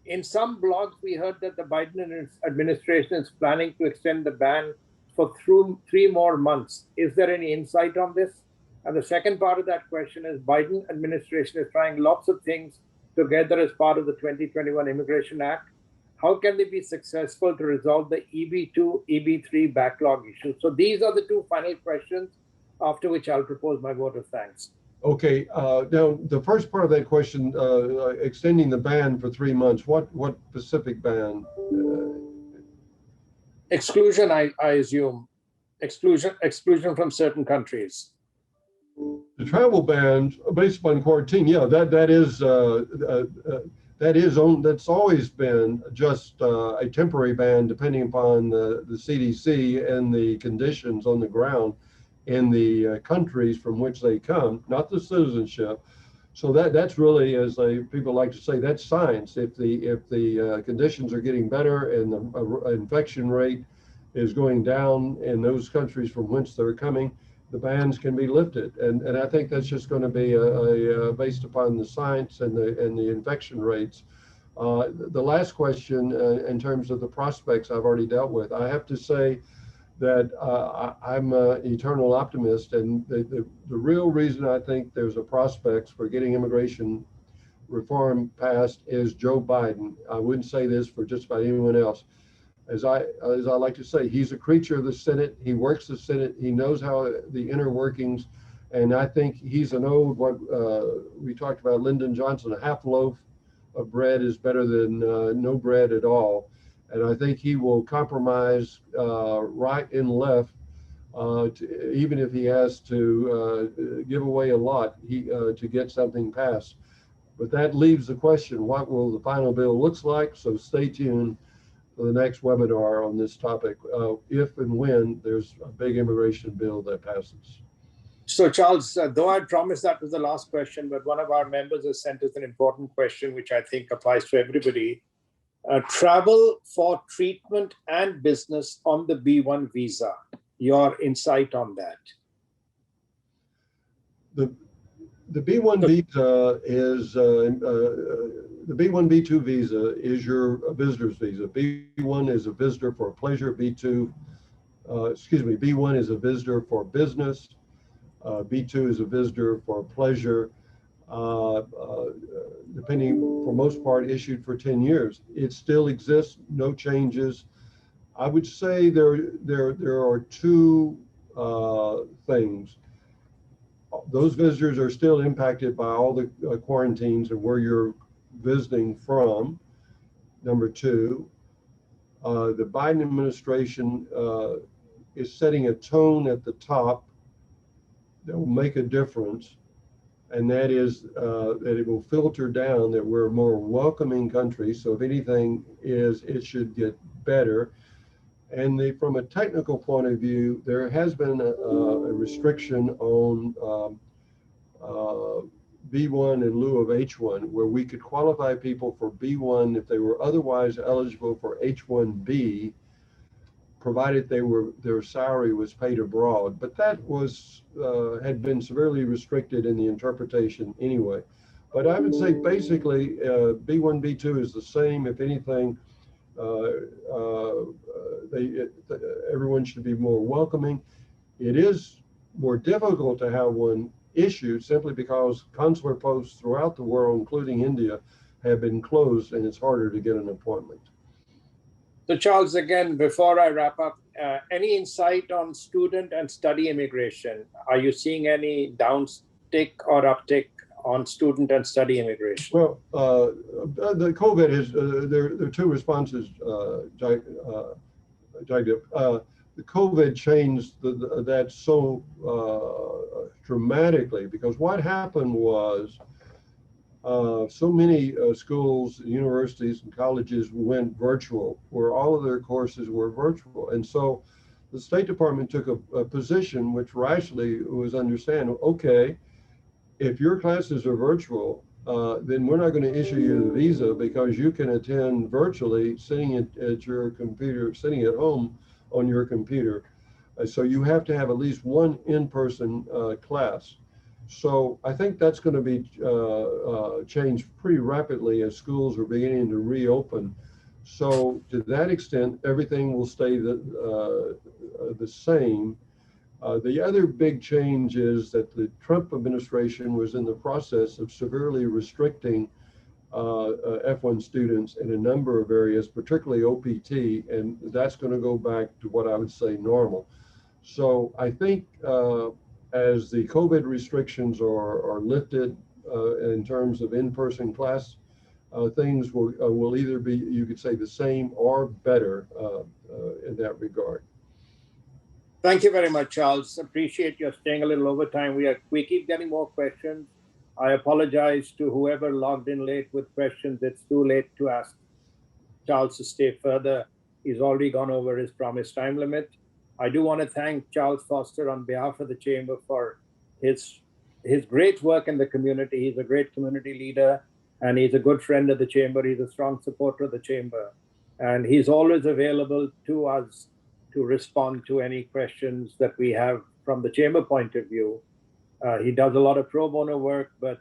In some blogs, we heard that the Biden administration is planning to extend the ban for 3 more months. Is there any insight on this? And the second part of that question is, Biden administration is trying lots of things together as part of the 2021 Immigration Act. How can they be successful to resolve the EB2, EB3 backlog issue? So these are the two final questions, after which I'll propose my vote of thanks. Okay, now the first part of that question, extending the ban for 3 months, what specific ban? Exclusion, I assume. Exclusion from certain countries. The travel ban based upon quarantine, yeah, that's always been just a temporary ban, depending upon the CDC and the conditions on the ground in the countries from which they come, not the citizenship. So that's really, as people like to say, that's science. If the conditions are getting better and the infection rate is going down in those countries from whence they're coming, the bans can be lifted. And I think that's just going to be based upon the science and the infection rates. The last question, in terms of the prospects, I've already dealt with. I have to say that I'm an eternal optimist, and the real reason I think there's a prospects for getting immigration reform passed is Joe Biden. I wouldn't say this for just about anyone else. As I like to say, he's a creature of the Senate. He works the Senate. He knows how the inner workings, and I think he's an old, what we talked about, Lyndon Johnson, a half loaf of bread is better than no bread at all. And I think he will compromise right and left, even if he has to give away a lot to get something passed. But that leaves the question, what will the final bill looks like? So stay tuned for the next webinar on this topic, if and when there's a big immigration bill that passes. So Charles, though I promised that was the last question, but one of our members has sent us an important question, which I think applies to everybody. Travel for treatment and business on the B1 visa. Your insight on that? The B1 visa is the B1 B2 visa is your visitor's visa. B1 is a visitor for pleasure. B1 is a visitor for business. B2 is a visitor for pleasure. Depending, for most part, issued for 10 years. It still exists, no changes. I would say there are two things. Those visitors are still impacted by all the quarantines and where you're visiting from. Number two, the Biden administration is setting a tone at the top that will make a difference. And that is that it will filter down, that we're a more welcoming country. So if anything it should get better. And from a technical point of view, there has been a restriction on B1 in lieu of H1, where we could qualify people for B1 if they were otherwise eligible for H1B, provided their salary was paid abroad. But that was had been severely restricted in the interpretation anyway. But I would say basically B1, B2 is the same. If anything, everyone should be more welcoming. It is more difficult to have one issued simply because consular posts throughout the world, including India, have been closed, and it's harder to get an appointment. So Charles, again, before I wrap up, any insight on student and study immigration? Are you seeing any downtick or uptick on student and study immigration? Well, the COVID is, there are two responses, the COVID changed that so dramatically, because what happened was so many schools, universities, and colleges went virtual, where all of their courses were virtual. And so the State Department took a position which rationally was understand, okay, if your classes are virtual, then we're not going to issue you the visa because you can attend virtually sitting at your computer, sitting at home on your computer. So you have to have at least one in-person class. So I think that's going to be changed pretty rapidly as schools are beginning to reopen. So to that extent, everything will stay the same. The other big change is that the Trump administration was in the process of severely restricting F1 students in a number of areas, particularly OPT, and that's going to go back to what I would say normal. So I think as the COVID restrictions are lifted in terms of in-person class, things will either be, you could say, the same or better in that regard. Thank you very much, Charles. Appreciate your staying a little over time. We keep getting more questions. I apologize to whoever logged in late with questions. It's too late to ask Charles to stay further. He's already gone over his promised time limit. I do want to thank Charles Foster on behalf of the Chamber for his his great work in the community. He's a great community leader, and he's a good friend of the chamber. He's a strong supporter of the chamber, and he's always available to us to respond to any questions that we have from the chamber point of view. He does a lot of pro bono work, but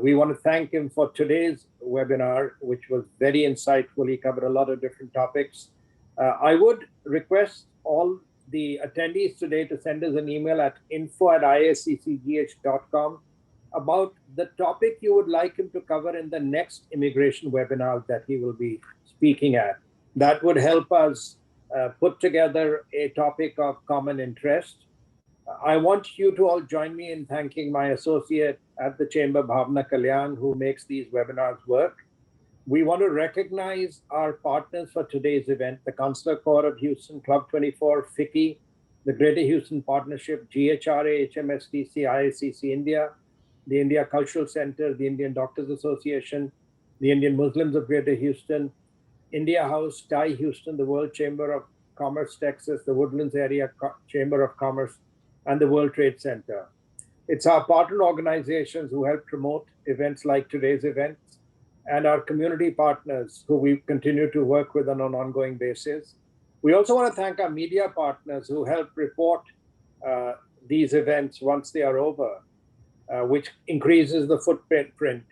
we want to thank him for today's webinar, which was very insightful. He covered a lot of different topics. I would request all the attendees today to send us an email at info@iaccgh.com about the topic you would like him to cover in the next immigration webinar that he will be speaking at. That would help us put together a topic of common interest. I want you to all join me in thanking my associate at the Chamber, Bhavna Kalyan, who makes these webinars work. We want to recognize our partners for today's event, the Consular Corps of Houston, Club 24, FICCI, the Greater Houston Partnership, GHRA, HMSDC, IACC India, the India Cultural Center, the Indian Doctors Association, the Indian Muslims of Greater Houston, India House, TIE Houston, the World Chamber of Commerce, Texas, the Woodlands Area Chamber of Commerce, and the World Trade Center. It's our partner organizations who help promote events like today's events, and our community partners who we continue to work with on an ongoing basis. We also want to thank our media partners who help report these events once they are over, which increases the footprint.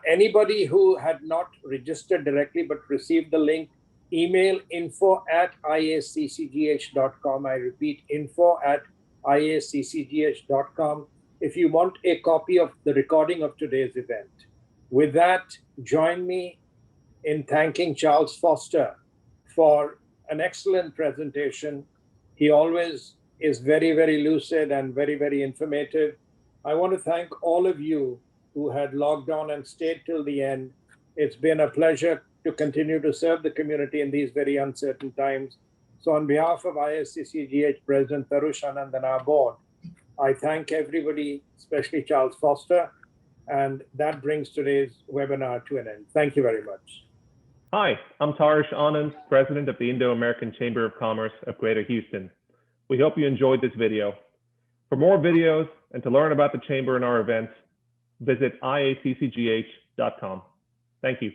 Anybody who had not registered directly but received the link, email info@iaccgh.com. I repeat, info@iaccgh.com if you want a copy of the recording of today's event. With that, join me in thanking Charles Foster for an excellent presentation. He always is very, very lucid and very, very informative. I want to thank all of you who had logged on and stayed till the end. It's been a pleasure to continue to serve the community in these very uncertain times. So on behalf of IACCGH President Tarush Anand and our board, I thank everybody, especially Charles Foster, and that brings today's webinar to an end. Thank you very much. Hi, I'm Tarush Anand, President of the Indo-American Chamber of Commerce of Greater Houston. We hope you enjoyed this video. For more videos and to learn about the Chamber and our events, visit iaccgh.com. Thank you.